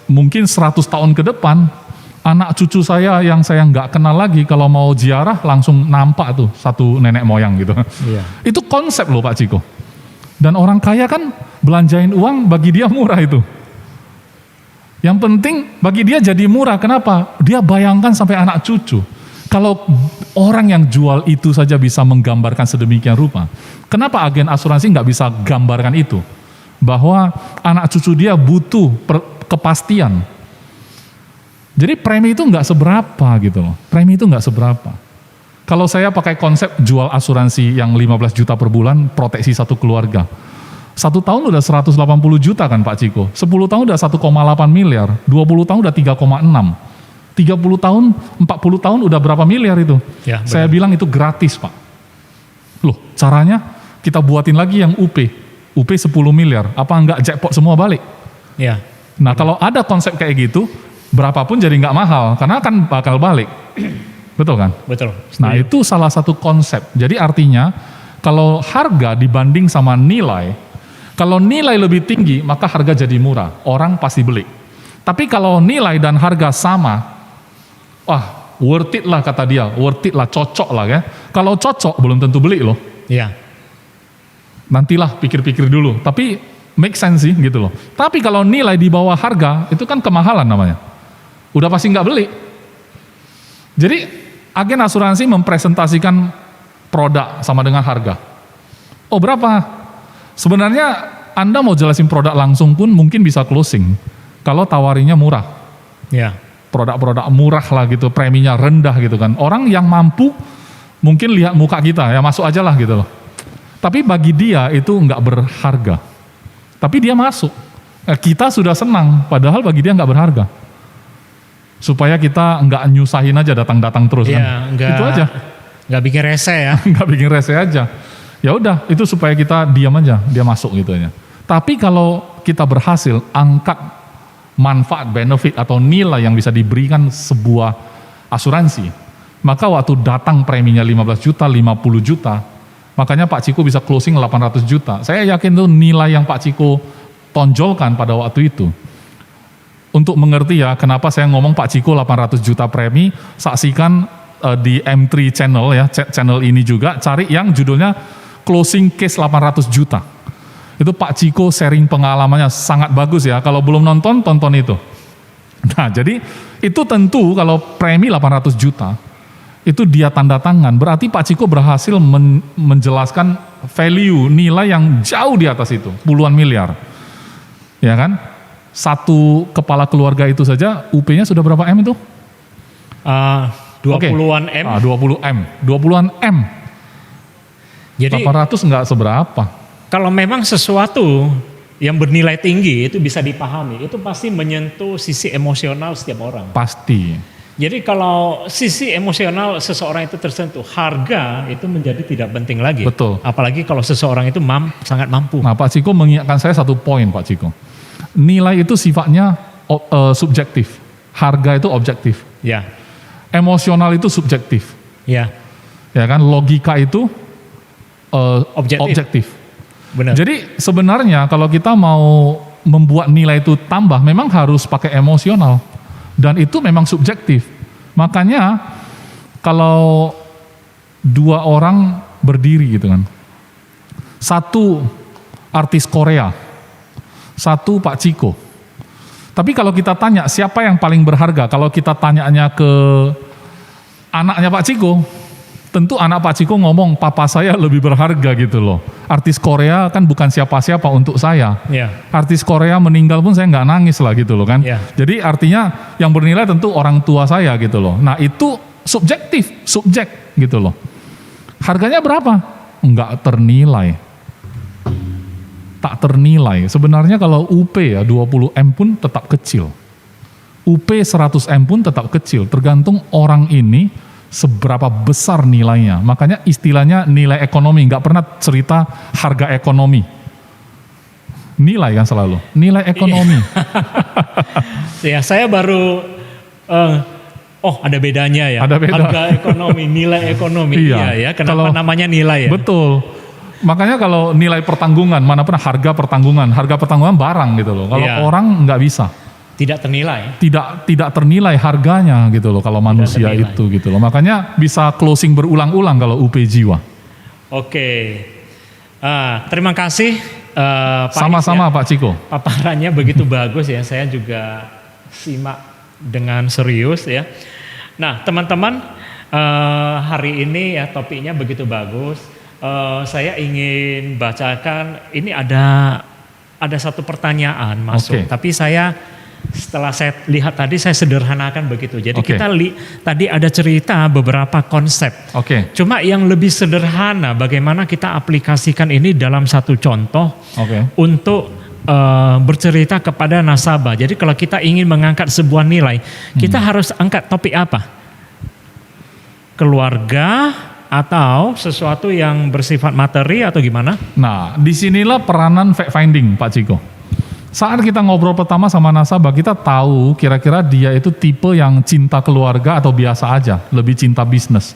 mungkin 100 tahun ke depan anak cucu saya yang saya nggak kenal lagi kalau mau ziarah langsung nampak tuh satu nenek moyang gitu. Iya. Itu konsep loh Pak Ciko. Dan orang kaya kan belanjain uang bagi dia murah itu. Yang penting bagi dia jadi murah. Kenapa? Dia bayangkan sampai anak cucu. Kalau orang yang jual itu saja bisa menggambarkan sedemikian rupa, kenapa agen asuransi nggak bisa gambarkan itu? Bahwa anak cucu dia butuh kepastian. Jadi premi itu nggak seberapa gitu loh. Premi itu nggak seberapa. Kalau saya pakai konsep jual asuransi yang 15 juta per bulan, proteksi satu keluarga. 1 tahun udah 180 juta kan Pak Ciko. 10 tahun udah 1,8 miliar. 20 tahun udah 3,6. 30 tahun, 40 tahun udah berapa miliar itu? Ya, Saya bilang itu gratis Pak. Loh caranya kita buatin lagi yang UP. UP 10 miliar. Apa enggak jackpot semua balik? Ya. Nah kalau ada konsep kayak gitu, berapapun jadi nggak mahal. Karena akan bakal balik. Betul kan? Betul. Nah Setuju. itu salah satu konsep. Jadi artinya kalau harga dibanding sama nilai, kalau nilai lebih tinggi maka harga jadi murah. Orang pasti beli. Tapi kalau nilai dan harga sama, wah worth it lah kata dia. Worth it lah, cocok lah ya. Kalau cocok belum tentu beli loh. Iya. Nantilah pikir-pikir dulu. Tapi make sense sih gitu loh. Tapi kalau nilai di bawah harga itu kan kemahalan namanya. Udah pasti nggak beli. Jadi agen asuransi mempresentasikan produk sama dengan harga. Oh berapa? Sebenarnya Anda mau jelasin produk langsung pun mungkin bisa closing. Kalau tawarinya murah. Iya. Produk-produk murah lah gitu, preminya rendah gitu kan. Orang yang mampu mungkin lihat muka kita, ya masuk aja lah gitu loh. Tapi bagi dia itu nggak berharga. Tapi dia masuk. Kita sudah senang, padahal bagi dia nggak berharga. supaya kita nggak nyusahin aja datang-datang terus kan. Itu aja. Nggak bikin rese ya. Nggak bikin rese aja. Ya udah, itu supaya kita diam aja, dia masuk gitu aja. Tapi kalau kita berhasil angkat manfaat, benefit atau nilai yang bisa diberikan sebuah asuransi, maka waktu datang preminya 15 juta, 50 juta, makanya Pak Ciko bisa closing 800 juta. Saya yakin tuh nilai yang Pak Ciko tonjolkan pada waktu itu. Untuk mengerti ya kenapa saya ngomong Pak Ciko 800 juta premi, saksikan di M3 channel ya, channel ini juga, cari yang judulnya Closing Case 800 juta. Itu Pak Ciko sharing pengalamannya sangat bagus ya, kalau belum nonton, tonton itu. Nah jadi itu tentu kalau premi 800 juta, itu dia tanda tangan, berarti Pak Ciko berhasil menjelaskan value, nilai yang jauh di atas itu, puluhan miliar. Ya kan? Satu kepala keluarga itu saja, UP-nya sudah berapa M itu? 20-an M. 20-an M. Jadi 800 nggak seberapa. kalau memang sesuatu yang bernilai tinggi itu bisa dipahami, itu pasti menyentuh sisi emosional setiap orang. Pasti. Jadi kalau sisi emosional seseorang itu tersentuh, harga itu menjadi tidak penting lagi. Betul. Apalagi kalau seseorang itu sangat mampu. Nah Pak Ciko mengingatkan saya satu poin Pak Ciko. Nilai itu sifatnya subjektif. Harga itu objektif. Ya. Emosional itu subjektif. Ya. Ya kan, logika itu objektif. Benar. Jadi sebenarnya kalau kita mau membuat nilai itu tambah, memang harus pakai emosional. Dan itu memang subjektif. Makanya kalau dua orang berdiri gitu kan. Satu artis Korea, satu Pak Ciko. Tapi kalau kita tanya siapa yang paling berharga, kalau kita tanyanya ke anaknya Pak Ciko, tentu anak Pak Ciko ngomong papa saya lebih berharga gitu loh. Artis Korea kan bukan siapa-siapa untuk saya. Ya. Artis Korea meninggal pun saya nggak nangis lah gitu loh kan. Ya. Jadi artinya yang bernilai tentu orang tua saya gitu loh. Nah itu subjek gitu loh. Harganya berapa? Nggak ternilai. Tak ternilai. Sebenarnya kalau UP ya 20M pun tetap kecil. UP 100M pun tetap kecil. Tergantung orang ini seberapa besar nilainya. Makanya istilahnya nilai ekonomi, nggak pernah cerita harga ekonomi. Nilai kan selalu, nilai ekonomi. Ya saya baru, ada bedanya ya. Ada beda. Harga ekonomi, nilai ekonomi. Iya. Iya ya, kenapa namanya nilai ya? Betul. Makanya kalau nilai pertanggungan, mana pernah harga pertanggungan barang gitu loh. Kalau orang nggak bisa. Tidak ternilai. Tidak ternilai harganya gitu loh kalau manusia itu gitu loh. Makanya bisa closing berulang-ulang kalau UP Jiwa. Oke. Terima kasih Pak Sama-sama ya, Pak Ciko. Paparannya begitu bagus ya. Saya juga simak dengan serius ya. Nah, teman-teman, hari ini ya topiknya begitu bagus. Saya ingin bacakan, ini ada satu pertanyaan masuk, tapi setelah saya lihat tadi saya sederhanakan begitu. Jadi kita tadi ada cerita beberapa konsep. Cuma yang lebih sederhana bagaimana kita aplikasikan ini dalam satu contoh untuk bercerita kepada nasabah. Jadi kalau kita ingin mengangkat sebuah nilai, kita harus angkat topik apa? Keluarga atau sesuatu yang bersifat materi atau gimana? Nah, disinilah peranan fact finding Pak Ciko. Saat kita ngobrol pertama sama nasabah, kita tahu kira-kira dia itu tipe yang cinta keluarga atau biasa aja, lebih cinta bisnis.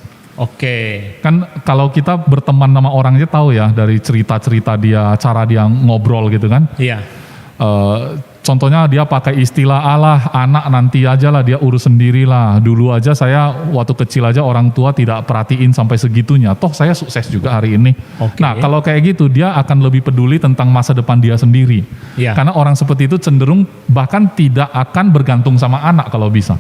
Kan kalau kita berteman sama orang aja tahu ya dari cerita-cerita dia, cara dia ngobrol gitu kan. Iya. Contohnya dia pakai istilah alah anak nanti aja lah dia urus sendiri lah. Dulu aja saya waktu kecil aja orang tua tidak perhatiin sampai segitunya. Toh saya sukses juga hari ini. Nah kalau kayak gitu dia akan lebih peduli tentang masa depan dia sendiri. Karena orang seperti itu cenderung bahkan tidak akan bergantung sama anak kalau bisa.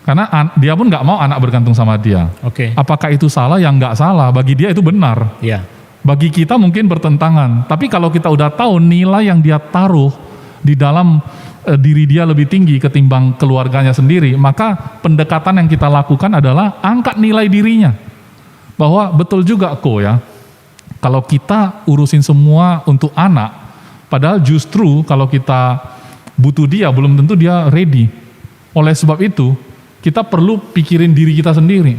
Karena dia pun nggak mau anak bergantung sama dia. Apakah itu salah? Yang nggak salah. Bagi dia itu benar. Bagi kita mungkin bertentangan. Tapi kalau kita udah tahu nilai yang dia taruh di dalam diri dia lebih tinggi ketimbang keluarganya sendiri, maka pendekatan yang kita lakukan adalah angkat nilai dirinya. Bahwa betul juga kok ya, kalau kita urusin semua untuk anak, padahal justru kalau kita butuh dia, belum tentu dia ready. Oleh sebab itu, kita perlu pikirin diri kita sendiri.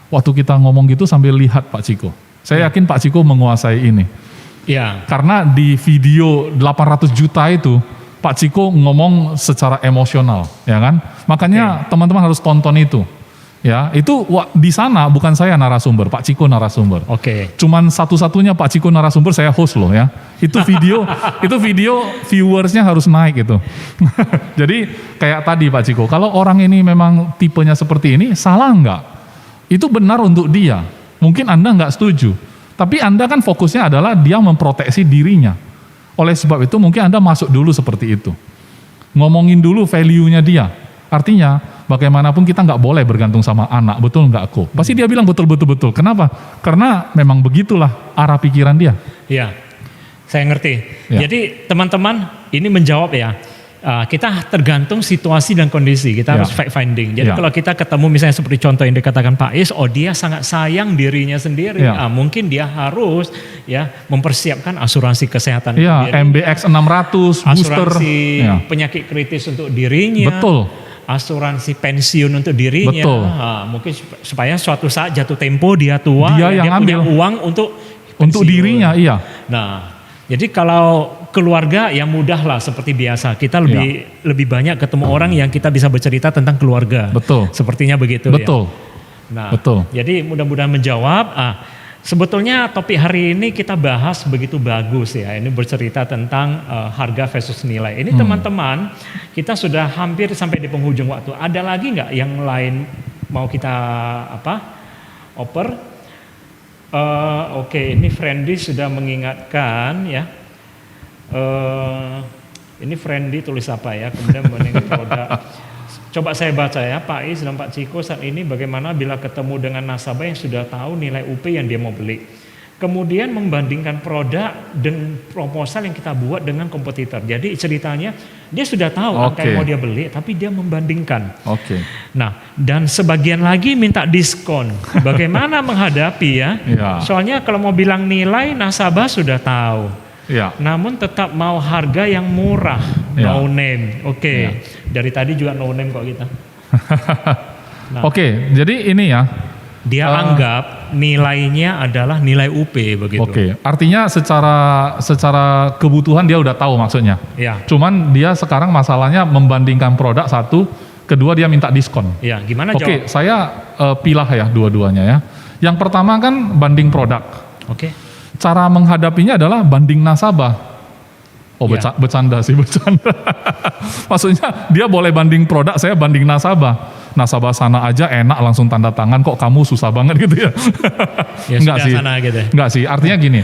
Waktu kita ngomong gitu sambil lihat Pak Ciko. Saya yakin Pak Ciko menguasai ini. Ya. Karena di video 800 juta itu, Pak Ciko ngomong secara emosional, ya kan? Makanya teman-teman harus tonton itu. Ya, itu di sana bukan saya narasumber, Pak Ciko narasumber. Oke. Cuman satu-satunya Pak Ciko narasumber, saya host loh ya. Itu video viewersnya harus naik itu. Jadi kayak tadi Pak Ciko, kalau orang ini memang tipenya seperti ini, salah enggak? Itu benar untuk dia. Mungkin Anda enggak setuju. Tapi Anda kan fokusnya adalah dia memproteksi dirinya. Oleh sebab itu mungkin Anda masuk dulu seperti itu. Ngomongin dulu value-nya dia. Artinya bagaimanapun kita nggak boleh bergantung sama anak, betul nggak aku? Pasti dia bilang betul. Kenapa? Karena memang begitulah arah pikiran dia. Ya, saya ngerti. Ya. Jadi teman-teman ini menjawab ya. Kita tergantung situasi dan kondisi. Kita harus fact finding. Jadi kalau kita ketemu misalnya seperti contoh yang dikatakan Pak Is, dia sangat sayang dirinya sendiri. Mungkin dia harus mempersiapkan asuransi kesehatan sendiri. MBX 600, asuransi penyakit kritis untuk dirinya. Betul. Asuransi pensiun untuk dirinya. Betul. Mungkin supaya suatu saat jatuh tempo dia tua, dia yang punya ambil uang untuk dirinya. Iya. Nah, jadi kalau keluarga ya mudah lah seperti biasa. Kita lebih banyak ketemu orang yang kita bisa bercerita tentang keluarga. Betul. Sepertinya begitu. Betul. Ya. Nah, jadi mudah-mudahan menjawab. Sebetulnya topik hari ini kita bahas begitu bagus ya. Ini bercerita tentang harga versus nilai. Ini teman-teman, kita sudah hampir sampai di penghujung waktu. Ada lagi nggak yang lain mau kita oper? Oke, ini Friendly sudah mengingatkan ya. Ini Friendly tulis apa ya? Kemudian mengenai produk. Coba saya baca ya, Pak Is dan Pak Ciko saat ini bagaimana bila ketemu dengan nasabah yang sudah tahu nilai UP yang dia mau beli. Kemudian membandingkan produk dan proposal yang kita buat dengan kompetitor. Jadi ceritanya dia sudah tahu angka yang mau dia beli, tapi dia membandingkan. Nah, dan sebagian lagi minta diskon. Bagaimana menghadapi ya? Soalnya kalau mau bilang nilai, nasabah sudah tahu. Namun tetap mau harga yang murah, no name. Dari tadi juga no name kok kita. Nah, jadi ini ya. Dia anggap nilainya adalah nilai UP begitu. Artinya secara kebutuhan dia udah tahu maksudnya. Cuman dia sekarang masalahnya membandingkan produk satu, kedua dia minta diskon. Gimana jawab? Saya pilah ya dua-duanya ya. Yang pertama kan banding produk. Cara menghadapinya adalah banding nasabah. Bercanda. Maksudnya dia boleh banding produk, saya banding nasabah. Nasabah sana aja enak langsung tanda tangan, kok kamu susah banget gitu ya. Enggak sih. Gitu. Enggak sih. Artinya gini,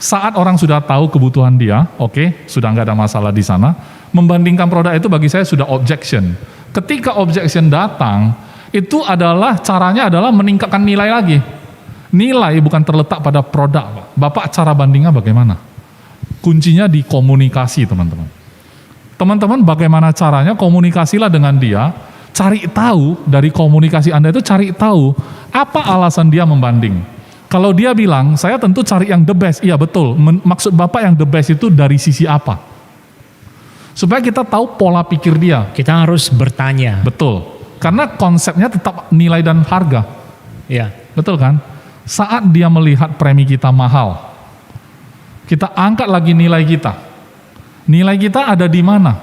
saat orang sudah tahu kebutuhan dia, sudah nggak ada masalah di sana. Membandingkan produk itu bagi saya sudah objection. Ketika objection datang, itu adalah caranya adalah meningkatkan nilai lagi. Nilai bukan terletak pada produk. Bapak cara bandingnya bagaimana? Kuncinya di komunikasi teman-teman. Teman-teman bagaimana caranya komunikasilah dengan dia, cari tahu dari komunikasi Anda itu cari tahu apa alasan dia membanding. Kalau dia bilang, saya tentu cari yang the best, iya betul, maksud Bapak yang the best itu dari sisi apa? Supaya kita tahu pola pikir dia. Kita harus bertanya. Betul, karena konsepnya tetap nilai dan harga. Betul kan? Saat dia melihat premi kita mahal, kita angkat lagi nilai kita. Nilai kita ada di mana?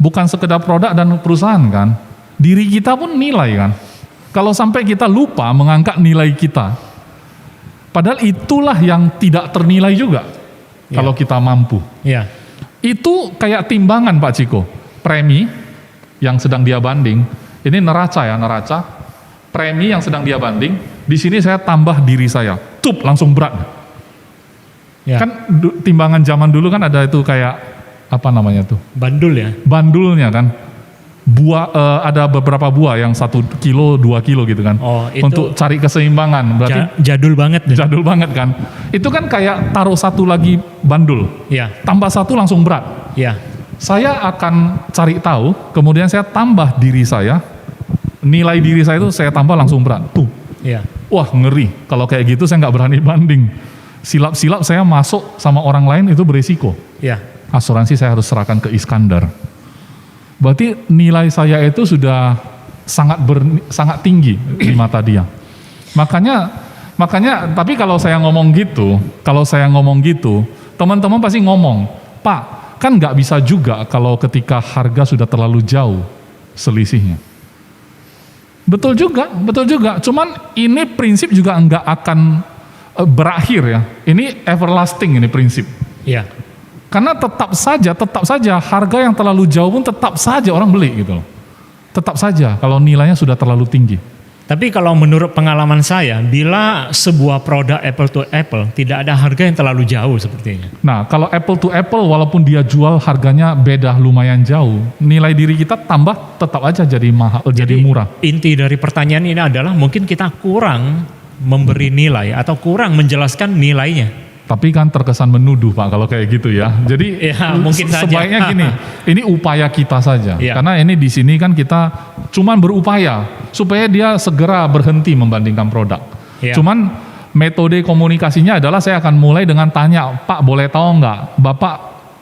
Bukan sekedar produk dan perusahaan kan? Diri kita pun nilai kan? Kalau sampai kita lupa mengangkat nilai kita, padahal itulah yang tidak ternilai juga. Kalau kita mampu. Itu kayak timbangan Pak Ciko. Premi yang sedang dia banding, ini neraca ya, neraca. Premi yang sedang dia banding, di sini saya tambah diri saya, langsung berat. Kan timbangan zaman dulu kan ada itu kayak apa namanya tuh? Bandul ya? Bandulnya kan. Buah ada beberapa buah yang 1 kilo, 2 kilo gitu kan. Itu untuk cari keseimbangan. Berarti jadul banget. Jadul banget kan. Itu kan kayak taruh satu lagi bandul. Tambah satu langsung berat. Saya akan cari tahu, kemudian saya tambah diri saya. Nilai diri saya itu saya tambah langsung berat. Wah ngeri. Kalau kayak gitu saya nggak berani banding. Silap-silap saya masuk sama orang lain itu berisiko. Asuransi saya harus serahkan ke Iskandar. berarti nilai saya itu sudah sangat tinggi di mata dia. Makanya tapi kalau saya ngomong gitu, teman-teman pasti ngomong, Pak, kan nggak bisa juga kalau ketika harga sudah terlalu jauh selisihnya. Betul juga. Cuman ini prinsip juga nggak akan berakhir ya. Ini everlasting ini prinsip. Iya. Karena tetap saja harga yang terlalu jauh pun tetap saja orang beli gitu loh. Tetap saja kalau nilainya sudah terlalu tinggi. Tapi kalau menurut pengalaman saya, bila sebuah produk apple to apple, tidak ada harga yang terlalu jauh sepertinya. Nah, kalau apple to apple walaupun dia jual harganya beda lumayan jauh, nilai diri kita tambah tetap aja jadi mahal, jadi murah. Inti dari pertanyaan ini adalah mungkin kita kurang memberi nilai atau kurang menjelaskan nilainya. Tapi kan terkesan menuduh Pak kalau kayak gitu ya. Jadi ya, mungkin sebaiknya gini, ini upaya kita saja. Ya. Karena ini di sini kan kita cuman berupaya supaya dia segera berhenti membandingkan produk. Ya. Cuman metode komunikasinya adalah saya akan mulai dengan tanya, Pak boleh tahu nggak,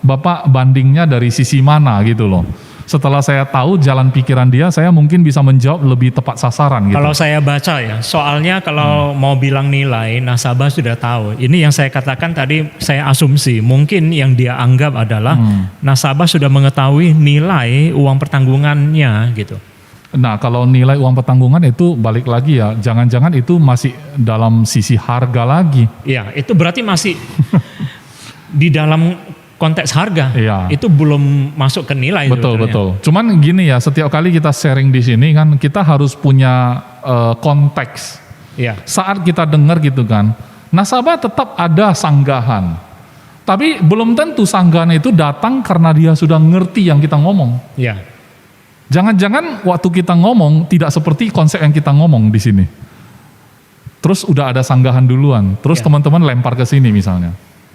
Bapak bandingnya dari sisi mana gitu loh. Setelah saya tahu jalan pikiran dia, saya mungkin bisa menjawab lebih tepat sasaran gitu. Kalau saya baca ya, soalnya kalau mau bilang nilai, nasabah sudah tahu. Ini yang saya katakan tadi, saya asumsi. Mungkin yang dia anggap adalah nasabah sudah mengetahui nilai uang pertanggungannya gitu. Nah kalau nilai uang pertanggungan itu balik lagi ya, jangan-jangan itu masih dalam sisi harga lagi. Iya, itu berarti masih di dalam konteks harga, iya. Itu belum masuk ke nilai. Betul. Cuman gini ya, setiap kali kita sharing di sini kan kita harus punya konteks. Iya. Saat kita dengar gitu kan, nasabah tetap ada sanggahan. Tapi belum tentu sanggahan itu datang karena dia sudah ngerti yang kita ngomong. Iya. Jangan-jangan waktu kita ngomong tidak seperti konsep yang kita ngomong di sini. Terus udah ada sanggahan duluan, terus teman-teman lempar ke sini misalnya.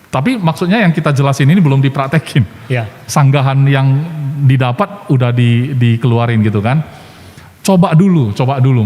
Tapi maksudnya yang kita jelasin ini belum dipraktekin. Ya. Sanggahan yang didapat udah dikeluarin gitu kan. Coba dulu.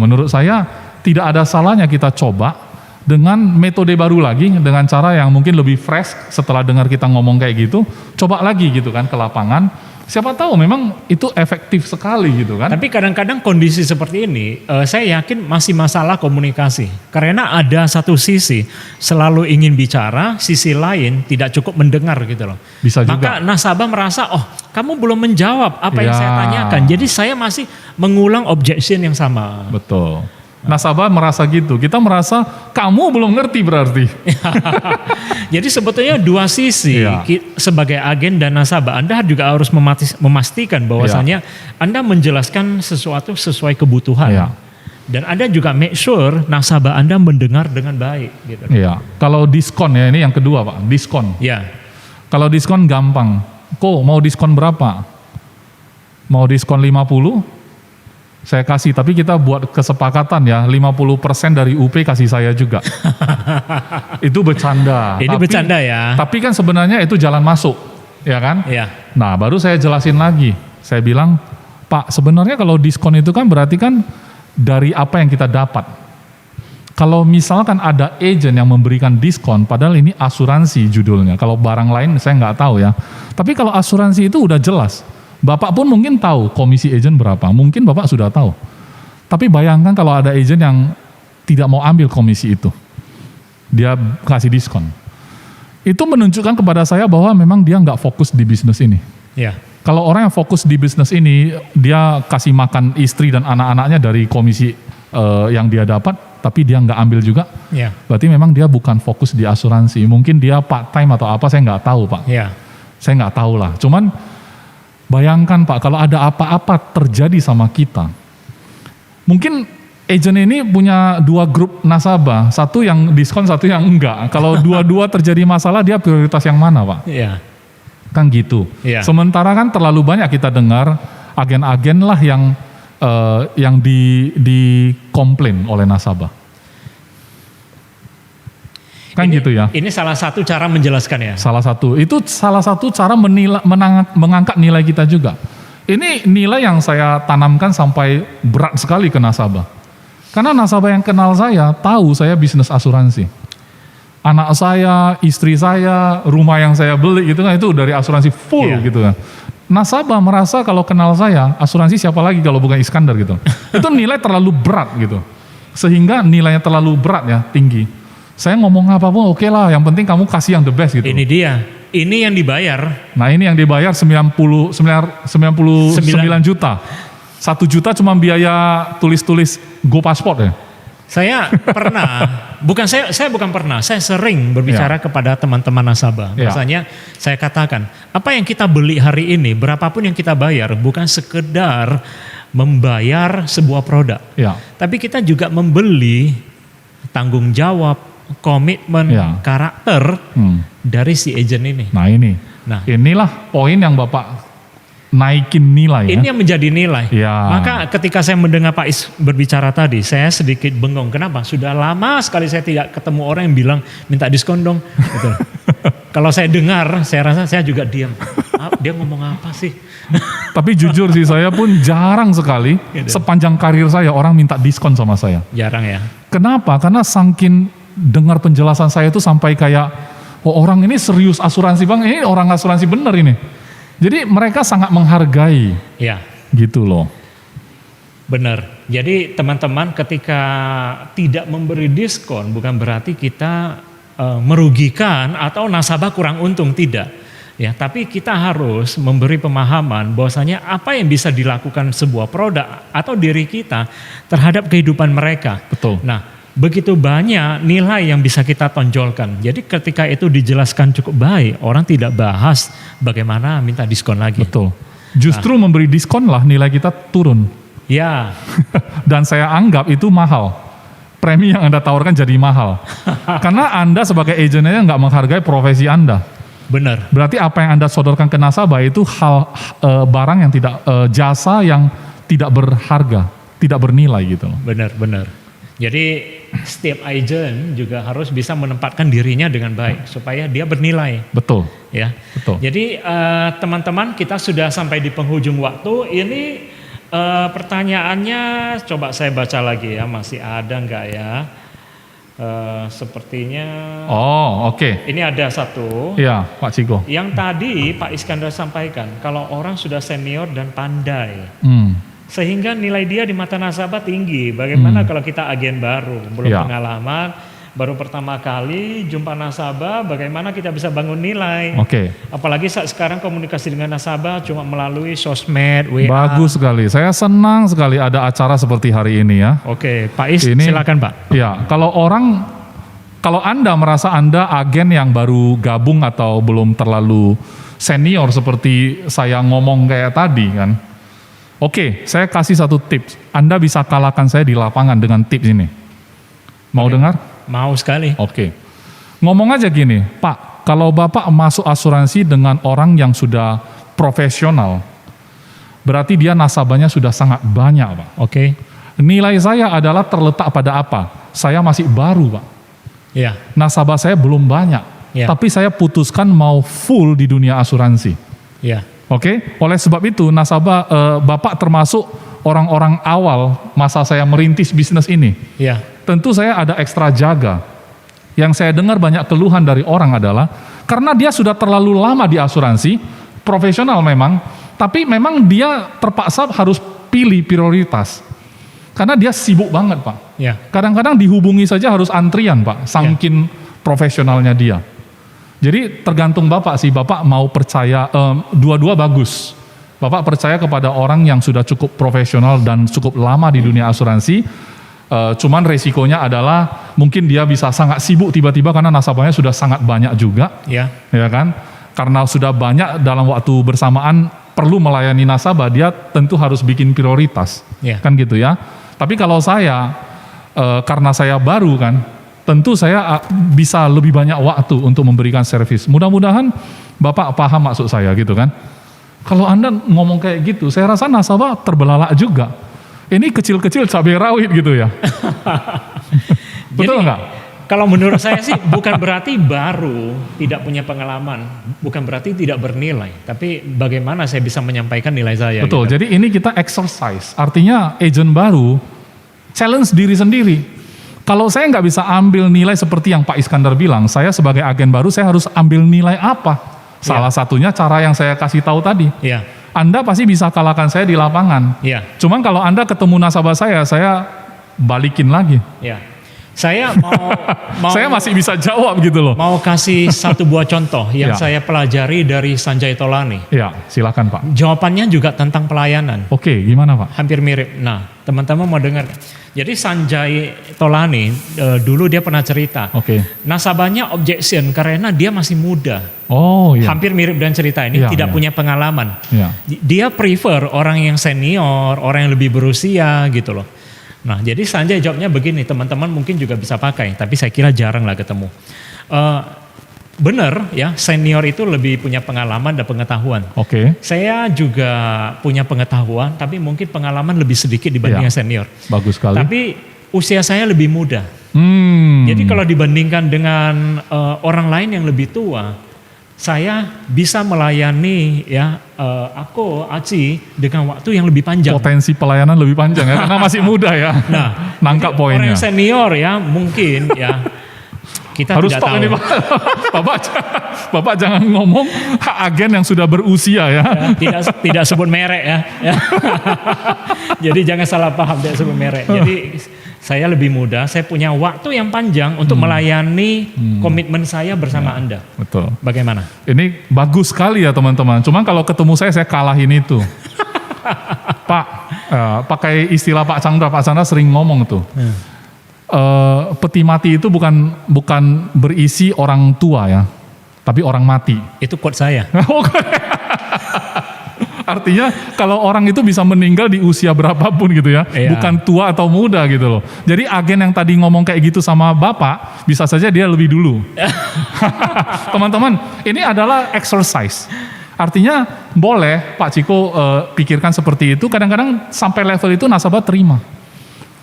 Menurut saya tidak ada salahnya kita coba dengan metode baru lagi, dengan cara yang mungkin lebih fresh setelah dengar kita ngomong kayak gitu. Coba lagi gitu kan ke lapangan. Siapa tahu memang itu efektif sekali gitu kan. Tapi kadang-kadang kondisi seperti ini, saya yakin masih masalah komunikasi. Karena ada satu sisi selalu ingin bicara, sisi lain tidak cukup mendengar gitu loh. Bisa juga. Maka nasabah merasa, oh kamu belum menjawab apa yang saya tanyakan. Jadi saya masih mengulang objection yang sama. Betul. Nasabah merasa gitu, kita merasa kamu belum ngerti berarti. Jadi sebetulnya dua sisi, sebagai agen dan nasabah, Anda juga harus memastikan bahwasannya Anda menjelaskan sesuatu sesuai kebutuhan. Dan Anda juga make sure nasabah Anda mendengar dengan baik. Gitu. Iya. Kalau diskon ya, ini yang kedua Pak, diskon. Ya. Kalau diskon gampang, kok mau diskon berapa? Mau diskon 50? Saya kasih, tapi kita buat kesepakatan ya, 50% dari UP kasih saya juga. Itu bercanda. Ini bercanda ya. Tapi kan sebenarnya itu jalan masuk, ya kan? Iya. Nah, baru saya jelasin lagi. Saya bilang, Pak, sebenarnya kalau diskon itu kan berarti kan dari apa yang kita dapat. Kalau misalkan ada agent yang memberikan diskon, padahal ini asuransi judulnya. Kalau barang lain saya nggak tahu ya. Tapi kalau asuransi itu udah jelas. Bapak pun mungkin tahu komisi agent berapa, mungkin Bapak sudah tahu. Tapi bayangkan kalau ada agent yang tidak mau ambil komisi itu, dia kasih diskon. Itu menunjukkan kepada saya bahwa memang dia nggak fokus di bisnis ini. Ya. Kalau orang yang fokus di bisnis ini, dia kasih makan istri dan anak-anaknya dari komisi yang dia dapat, tapi dia nggak ambil juga. Ya. Berarti memang dia bukan fokus di asuransi. Mungkin dia part time atau apa, saya nggak tahu Pak. Ya. Saya nggak tahu lah. Cuman bayangkan Pak, kalau ada apa-apa terjadi sama kita, mungkin agent ini punya dua grup nasabah, satu yang diskon, satu yang enggak. Kalau dua-dua terjadi masalah, dia prioritas yang mana Pak? Iya. Kan gitu. Iya. Sementara kan terlalu banyak kita dengar agen-agen lah yang dikomplain oleh nasabah. Kan ini, gitu ya. Ini salah satu cara menjelaskan ya. Itu salah satu cara mengangkat nilai kita juga. Ini nilai yang saya tanamkan sampai berat sekali ke nasabah. Karena nasabah yang kenal saya tahu saya bisnis asuransi. Anak saya, istri saya, rumah yang saya beli gitu kan itu dari asuransi full gitu kan. nasabah merasa kalau kenal saya, asuransi siapa lagi kalau bukan Iskandar gitu. Itu nilai terlalu berat gitu. Sehingga nilainya terlalu berat ya, tinggi. Saya ngomong apapun oke lah, yang penting kamu kasih yang the best gitu. Ini dia, ini yang dibayar. Nah ini yang dibayar 99 juta. 1 juta cuma biaya tulis-tulis Go Passport ya. Saya pernah, saya bukan pernah, saya sering berbicara kepada teman-teman nasabah. Biasanya saya katakan, apa yang kita beli hari ini, berapapun yang kita bayar, bukan sekedar membayar sebuah produk. Tapi kita juga membeli tanggung jawab, komitmen, karakter dari si agent ini. Nah inilah poin yang Bapak naikin nilai. Ini yang menjadi nilai. Ya. Maka ketika saya mendengar Pak Is berbicara tadi, saya sedikit bengong. Kenapa? Sudah lama sekali saya tidak ketemu orang yang bilang minta diskon dong. Gitu. Kalau saya dengar, saya rasa saya juga diam. Dia ngomong apa sih? Tapi jujur sih saya pun jarang sekali sepanjang karir saya orang minta diskon sama saya. Jarang ya. Kenapa? Karena saking dengar penjelasan saya itu sampai kayak, oh orang ini serius asuransi bang, ini orang asuransi bener ini. Jadi mereka sangat menghargai, gitu loh. Benar. Jadi teman-teman ketika tidak memberi diskon bukan berarti kita merugikan atau nasabah kurang untung, tidak. Ya, tapi kita harus memberi pemahaman bahwasanya apa yang bisa dilakukan sebuah produk atau diri kita terhadap kehidupan mereka. Betul. Nah, begitu banyak nilai yang bisa kita tonjolkan. Jadi ketika itu dijelaskan cukup baik, orang tidak bahas bagaimana minta diskon lagi. Betul. Justru memberi diskon lah nilai kita turun. Ya. Dan saya anggap itu mahal. Premi yang Anda tawarkan jadi mahal. Karena Anda sebagai agennya nggak menghargai profesi Anda. Benar. Berarti apa yang Anda sodorkan ke nasabah itu barang yang tidak, jasa yang tidak berharga, tidak bernilai gitu. Benar. Jadi setiap agent juga harus bisa menempatkan dirinya dengan baik supaya dia bernilai. Betul. Ya. Betul. Jadi teman-teman kita sudah sampai di penghujung waktu. Ini pertanyaannya coba saya baca lagi ya, masih ada nggak ya? Sepertinya. Oh oke. Ini ada satu. Iya Pak Ciko. Yang tadi Pak Iskandar sampaikan kalau orang sudah senior dan pandai. Sehingga nilai dia di mata nasabah tinggi. Bagaimana kalau kita agen baru, belum pengalaman, baru pertama kali jumpa nasabah, bagaimana kita bisa bangun nilai? Apalagi saat sekarang komunikasi dengan nasabah cuma melalui sosmed, WA. Bagus sekali. Saya senang sekali ada acara seperti hari ini ya. Pak Is, silakan Pak. Ya, kalau Anda merasa Anda agen yang baru gabung atau belum terlalu senior seperti saya ngomong kayak tadi kan. Saya kasih satu tips. Anda bisa kalahkan saya di lapangan dengan tips ini. Mau dengar? Mau sekali. Ngomong aja gini, Pak, kalau Bapak masuk asuransi dengan orang yang sudah profesional, berarti dia nasabahnya sudah sangat banyak, Pak. Nilai saya adalah terletak pada apa? Saya masih baru, Pak. Nasabah saya belum banyak, tapi saya putuskan mau full di dunia asuransi. Oleh sebab itu nasabah Bapak termasuk orang-orang awal masa saya merintis bisnis ini. Tentu saya ada ekstra jaga. Yang saya dengar banyak keluhan dari orang adalah karena dia sudah terlalu lama di asuransi, profesional memang, tapi memang dia terpaksa harus pilih prioritas. Karena dia sibuk banget, Pak. Kadang-kadang dihubungi saja harus antrian, Pak, saking profesionalnya dia. Jadi tergantung Bapak sih, Bapak mau percaya, dua-dua bagus. Bapak percaya kepada orang yang sudah cukup profesional dan cukup lama di dunia asuransi, cuman resikonya adalah mungkin dia bisa sangat sibuk tiba-tiba karena nasabahnya sudah sangat banyak juga, ya kan? Karena sudah banyak dalam waktu bersamaan perlu melayani nasabah, dia tentu harus bikin prioritas, kan gitu ya. Tapi kalau saya, karena saya baru kan, tentu saya bisa lebih banyak waktu untuk memberikan servis. Mudah-mudahan Bapak paham maksud saya gitu kan. Kalau Anda ngomong kayak gitu, saya rasa nasabah terbelalak juga. Ini kecil-kecil cabai rawit gitu ya. Betul nggak? Kalau menurut saya sih bukan berarti baru tidak punya pengalaman, bukan berarti tidak bernilai, tapi bagaimana saya bisa menyampaikan nilai saya. Betul, gitu. Jadi ini kita exercise, artinya agent baru challenge diri sendiri. Kalau saya nggak bisa ambil nilai seperti yang Pak Iskandar bilang, saya sebagai agen baru saya harus ambil nilai apa? Salah satunya cara yang saya kasih tahu tadi. Anda pasti bisa kalahkan saya di lapangan. Ya, Cuman kalau Anda ketemu nasabah saya balikin lagi. ya. Saya mau Saya masih bisa jawab gitu loh. mau kasih satu buah contoh yang Ya. saya pelajari dari Sanjay Tolani. Ya, silakan Pak. Jawabannya juga tentang pelayanan. Oke, gimana Pak? Hampir mirip. Nah, teman-teman mau dengar. Jadi Sanjay Tolani dulu dia pernah cerita. Oke. Nasabahnya objection karena dia masih muda. Oh iya. Hampir mirip dengan cerita ini, Iya, tidak iya. punya pengalaman. Ya. Dia prefer orang yang senior, orang yang lebih berusia gitu loh. Nah, jadi Sanjay jawabnya begini, teman-teman mungkin juga bisa pakai, tapi saya kira jarang lah ketemu. Benar ya, senior itu lebih punya pengalaman dan pengetahuan. Oke. Saya juga punya pengetahuan, tapi mungkin pengalaman lebih sedikit dibandingkan Iya. senior. Bagus sekali. Tapi usia saya lebih muda. Jadi kalau dibandingkan dengan orang lain yang lebih tua, saya bisa melayani ya aku Aci dengan waktu yang lebih panjang. Potensi pelayanan lebih panjang ya, karena masih muda ya. Nah, nangkap jadi orang poinnya. yang senior ya mungkin ya kita Harus tidak stop tahu. ini Pak. Bapak jangan ngomong agen yang sudah berusia ya. Ya, tidak sebut merek ya. Ya. Jadi jangan salah paham tidak sebut merek. Jadi saya lebih muda, saya punya waktu yang panjang untuk melayani komitmen saya bersama Anda. Betul. Bagaimana? Ini bagus sekali ya teman-teman. Cuman kalau ketemu saya kalahin itu. Pak, pakai istilah Pak Chandra sering ngomong tuh. Peti mati itu bukan berisi orang tua ya, tapi orang mati. Itu quote saya. Artinya kalau orang itu bisa meninggal di usia berapapun gitu ya, Iya. bukan tua atau muda gitu loh. Jadi agen yang tadi ngomong kayak gitu sama Bapak, bisa saja dia lebih dulu. Teman-teman, ini adalah exercise. Artinya boleh Pak Ciko pikirkan seperti itu, kadang-kadang sampai level itu nasabah terima.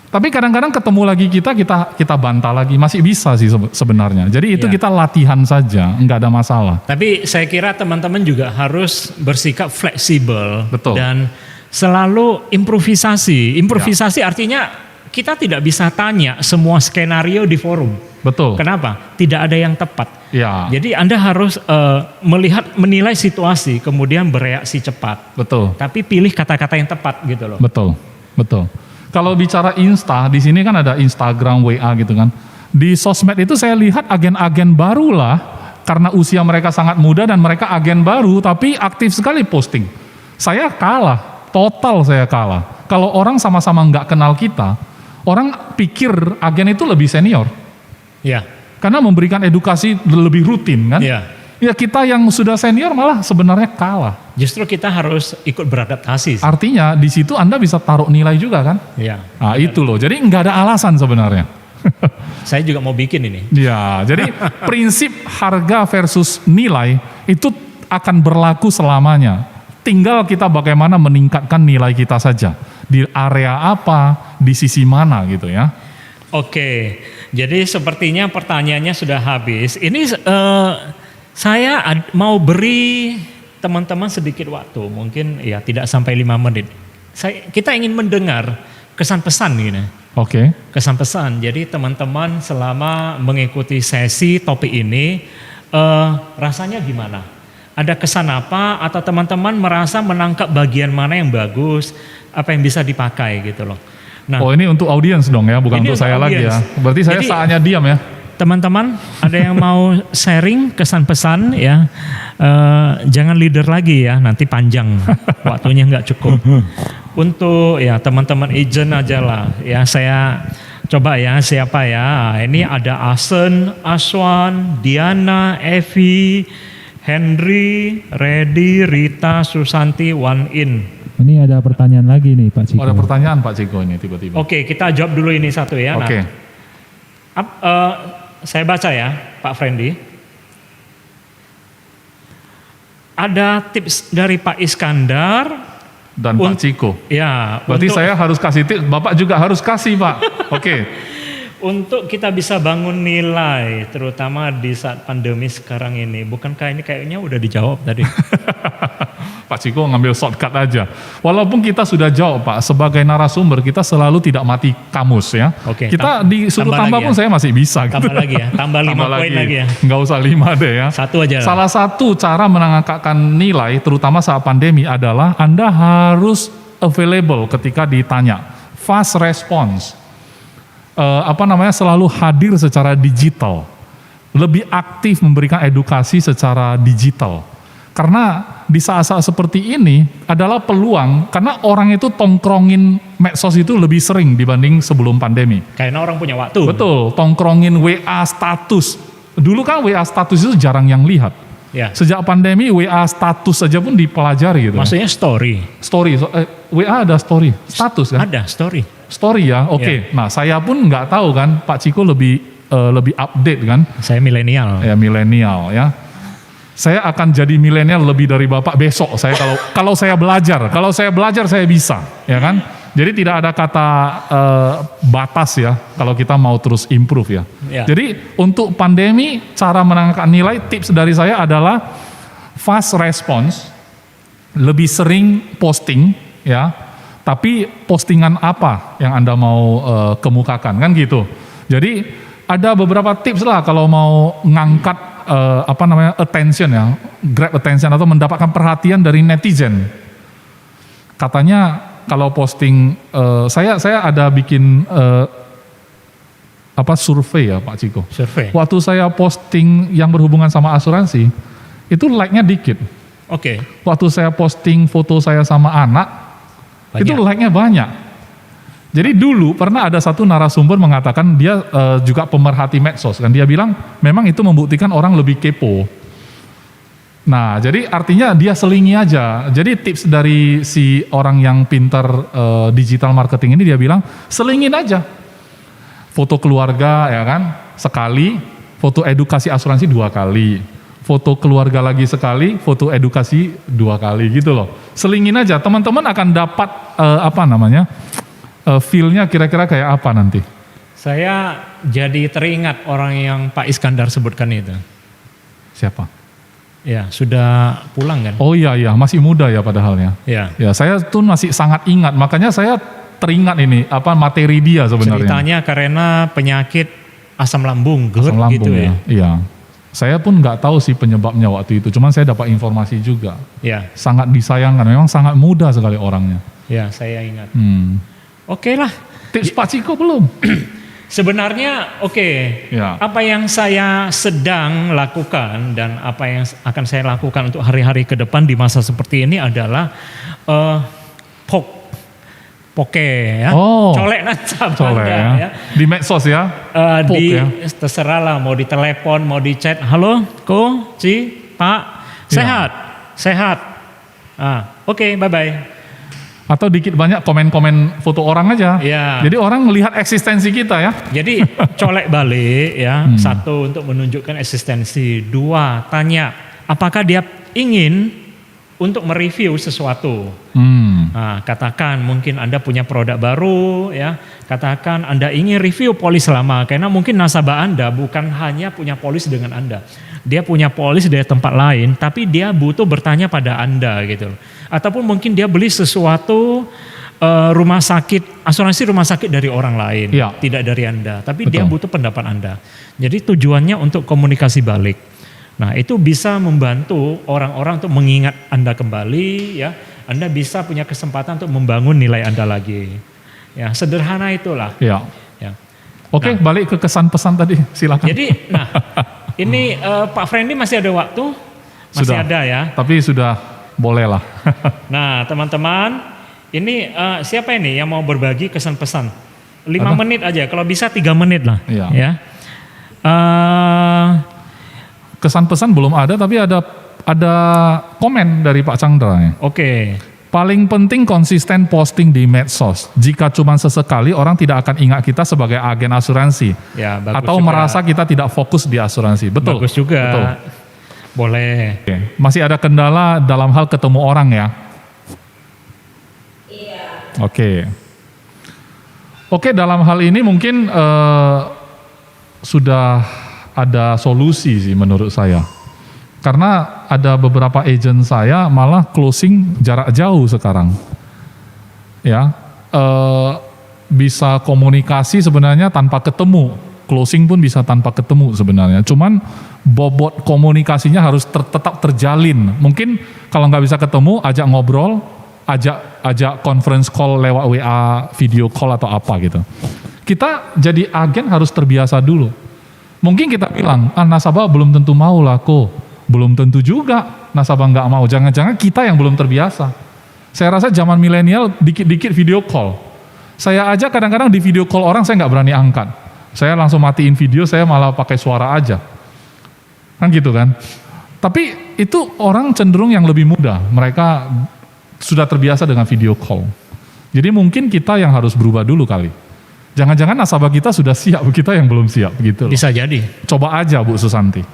Tapi kadang-kadang ketemu lagi kita bantah lagi, masih bisa sih sebenarnya. Jadi itu Ya. kita latihan saja, nggak ada masalah. Tapi saya kira teman-teman juga harus bersikap fleksibel Betul. dan selalu improvisasi. Improvisasi artinya kita tidak bisa tanya semua skenario di forum. Betul. Kenapa? Tidak ada yang tepat. Ya, Jadi Anda harus menilai situasi, kemudian bereaksi cepat. betul. Tapi pilih kata-kata yang tepat gitu loh. Betul, betul. Kalau bicara Insta, di sini kan ada Instagram, WA gitu kan. Di sosmed itu saya lihat agen-agen baru lah, karena usia mereka sangat muda dan mereka agen baru, tapi aktif sekali posting. Saya kalah, total saya kalah. Kalau orang sama-sama nggak kenal kita, orang pikir agen itu lebih senior, Ya, karena memberikan edukasi lebih rutin kan. ya. Ya kita yang sudah senior malah sebenarnya kalah. Justru kita harus ikut beradaptasi. Artinya di situ Anda bisa taruh nilai juga kan. Ya. Nah itu loh, jadi nggak ada alasan sebenarnya. Saya juga mau bikin ini. Ya, jadi prinsip harga versus nilai itu akan berlaku selamanya. Tinggal kita bagaimana meningkatkan nilai kita saja. Di area apa, di sisi mana gitu ya. Oke, jadi sepertinya pertanyaannya sudah habis. Ini saya mau beri teman-teman sedikit waktu, mungkin ya tidak sampai 5 menit. Kita ingin mendengar kesan pesan gini. Oke. Kesan pesan. Jadi teman-teman selama mengikuti sesi topik ini rasanya gimana? Ada kesan apa atau teman-teman merasa menangkap bagian mana yang bagus, apa yang bisa dipakai gitu loh. Nah, Oh ini untuk audiens dong ya, bukan Ini untuk saya untuk lagi ya. audiens. Berarti saya Jadi- saatnya diam ya. teman-teman ada yang mau sharing kesan pesan ya, jangan leader lagi ya, nanti panjang waktunya nggak cukup. Untuk ya teman-teman agent aja lah ya, saya coba ya siapa ya. Ini ada Asen, Aswan, Diana, Evi, Henry, Reddy, Rita, Susanti, One In. Ini ada pertanyaan lagi nih Pak Ciko. Ada pertanyaan Pak Ciko ini tiba-tiba. Oke, kita jawab dulu ini satu ya. Oke. Saya baca ya, Pak Friendly. Ada tips dari Pak Iskandar. Dan Pak Ciko. Ya, Berarti untuk saya harus kasih tips, Bapak juga harus kasih Pak. Oke. Untuk kita bisa bangun nilai, terutama di saat pandemi sekarang ini, bukankah ini kayaknya udah dijawab tadi? Pak Ciko ngambil shortcut aja. Walaupun kita sudah jawab Pak, sebagai narasumber kita selalu tidak mati kamus ya. Oke, kita disuruh tambah tambah pun lagi ya. saya masih bisa. Tambah lagi ya, tambah 5 poin lagi ya. Nggak usah 5 deh ya. Satu aja lah. Salah satu cara mengangkatkan nilai, terutama saat pandemi adalah Anda harus available ketika ditanya. Fast response. Selalu hadir secara digital. Lebih aktif memberikan edukasi secara digital. Karena di saat-saat seperti ini adalah peluang, karena orang itu tongkrongin medsos itu lebih sering dibanding sebelum pandemi. Karena orang punya waktu. Betul, tongkrongin WA status. Dulu kan WA status itu jarang yang lihat. Ya. Sejak pandemi WA status saja pun dipelajari gitu. Maksudnya story. Story, WA ada story, status kan? Ada story. Story ya, oke. Nah saya pun nggak tahu kan, Pak Ciko lebih update kan? Saya milenial. Ya milenial ya. Saya akan jadi milenial lebih dari Bapak besok. Saya kalau saya belajar saya bisa, ya kan? Jadi tidak ada kata batas ya kalau kita mau terus improve ya. Ya. Jadi untuk pandemi cara menangkap nilai, tips dari saya adalah fast response, lebih sering posting ya. Tapi postingan apa yang Anda mau kemukakan kan gitu. Jadi ada beberapa tips lah kalau mau ngangkat attention ya, grab attention atau mendapatkan perhatian dari netizen. Katanya kalau posting saya ada bikin survei ya Pak Ciko. Survei. Waktu saya posting yang berhubungan sama asuransi itu like-nya dikit. Oke. Waktu saya posting foto saya sama anak Banyak. itu like-nya banyak. Jadi dulu pernah ada satu narasumber mengatakan dia juga pemerhati medsos kan, dia bilang memang itu membuktikan orang lebih kepo. Nah jadi artinya dia selingi aja. Jadi tips dari si orang yang pintar digital marketing ini, dia bilang selingin aja. Foto keluarga ya kan sekali, foto edukasi asuransi 2 kali, foto keluarga lagi sekali, foto edukasi 2 kali gitu loh. Selingin aja, teman-teman akan dapat feel-nya kira-kira kayak apa nanti? Saya jadi teringat orang yang Pak Iskandar sebutkan itu. Siapa? Ya, sudah pulang kan? Oh iya, masih muda ya padahalnya. Ya. Ya, saya tuh masih sangat ingat, makanya saya teringat ini, materi dia sebenarnya. Ceritanya karena penyakit asam lambung, GERD Asam lambung gitu ya. Iya. Saya pun nggak tahu sih penyebabnya waktu itu, cuman saya dapat informasi juga. Ya. Sangat disayangkan, memang sangat muda sekali orangnya. Ya, saya ingat. Oke lah. Tips Pak Ciko belum? Sebenarnya Ya. apa yang saya sedang lakukan dan apa yang akan saya lakukan untuk hari-hari ke depan di masa seperti ini adalah poke ya, colek ya. Di medsos ya, terserah lah, mau di telepon, mau di chat, halo, Ko, Ci, Pak, sehat, bye bye. Atau dikit banyak komen-komen foto orang aja. Ya. Jadi orang melihat eksistensi kita ya. Jadi colek balik ya. 1 untuk menunjukkan eksistensi. 2 tanya apakah dia ingin untuk mereview sesuatu. Nah, katakan mungkin Anda punya produk baru ya. Katakan Anda ingin review polis lama karena mungkin nasabah Anda bukan hanya punya polis dengan Anda. Dia punya polis dari tempat lain tapi dia butuh bertanya pada Anda gitu. Ataupun mungkin dia beli sesuatu asuransi rumah sakit dari orang lain, tidak dari Anda, tapi dia butuh pendapat Anda. Jadi tujuannya untuk komunikasi balik. Nah, itu bisa membantu orang-orang untuk mengingat Anda kembali ya. Anda bisa punya kesempatan untuk membangun nilai Anda lagi. Ya, sederhana itulah. Ya. Oke, balik ke kesan pesan tadi, silakan. Jadi, ini Pak Friendly masih ada waktu? Masih sudah, ada ya? Tapi sudah boleh lah. Nah, teman-teman, ini siapa ini yang mau berbagi kesan pesan? 5 menit aja, kalau bisa 3 menit lah. Iya. Ya. Kesan pesan belum ada, tapi ada komen dari Pak Chandra. Oke. Paling penting konsisten posting di medsos. Jika cuma sesekali, orang tidak akan ingat kita sebagai agen asuransi. Ya, bagus atau juga. Merasa kita tidak fokus di asuransi. Betul. Bagus juga. Betul. Boleh. Oke. Masih ada kendala dalam hal ketemu orang ya? Iya. Oke. Oke, dalam hal ini mungkin sudah ada solusi sih menurut saya. Karena ada beberapa agent saya malah closing jarak jauh sekarang. Ya, bisa komunikasi sebenarnya tanpa ketemu. Closing pun bisa tanpa ketemu sebenarnya. Cuman bobot komunikasinya harus tetap terjalin. Mungkin kalau nggak bisa ketemu, ajak ngobrol, ajak conference call lewat WA, video call atau apa gitu. Kita jadi agen harus terbiasa dulu. Mungkin kita bilang, nasabah belum tentu mau lah kok. Belum tentu juga nasabah nggak mau. Jangan-jangan kita yang belum terbiasa. Saya rasa zaman milenial dikit-dikit video call. Saya aja kadang-kadang di video call orang saya nggak berani angkat. Saya langsung matiin video, saya malah pakai suara aja. Kan gitu kan. Tapi itu orang cenderung yang lebih muda. Mereka sudah terbiasa dengan video call. Jadi mungkin kita yang harus berubah dulu kali. Jangan-jangan nasabah kita sudah siap, kita yang belum siap gitu loh. Bisa jadi. Coba aja Bu Susanti.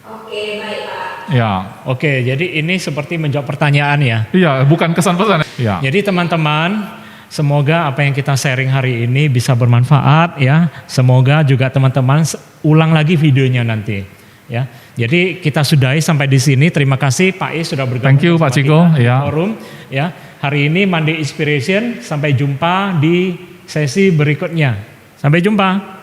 Oke, baik Pak. Ya. Oke, jadi ini seperti menjawab pertanyaan ya. Iya, bukan kesan pesan. Ya. Jadi teman-teman, semoga apa yang kita sharing hari ini bisa bermanfaat ya. Semoga juga teman-teman ulang lagi videonya nanti ya. Jadi kita sudahi sampai di sini. Terima kasih Pak Is sudah bergabung. Thank you Pak Ciko di ya. forum ya. Hari ini Monday Inspiration, sampai jumpa di sesi berikutnya. Sampai jumpa.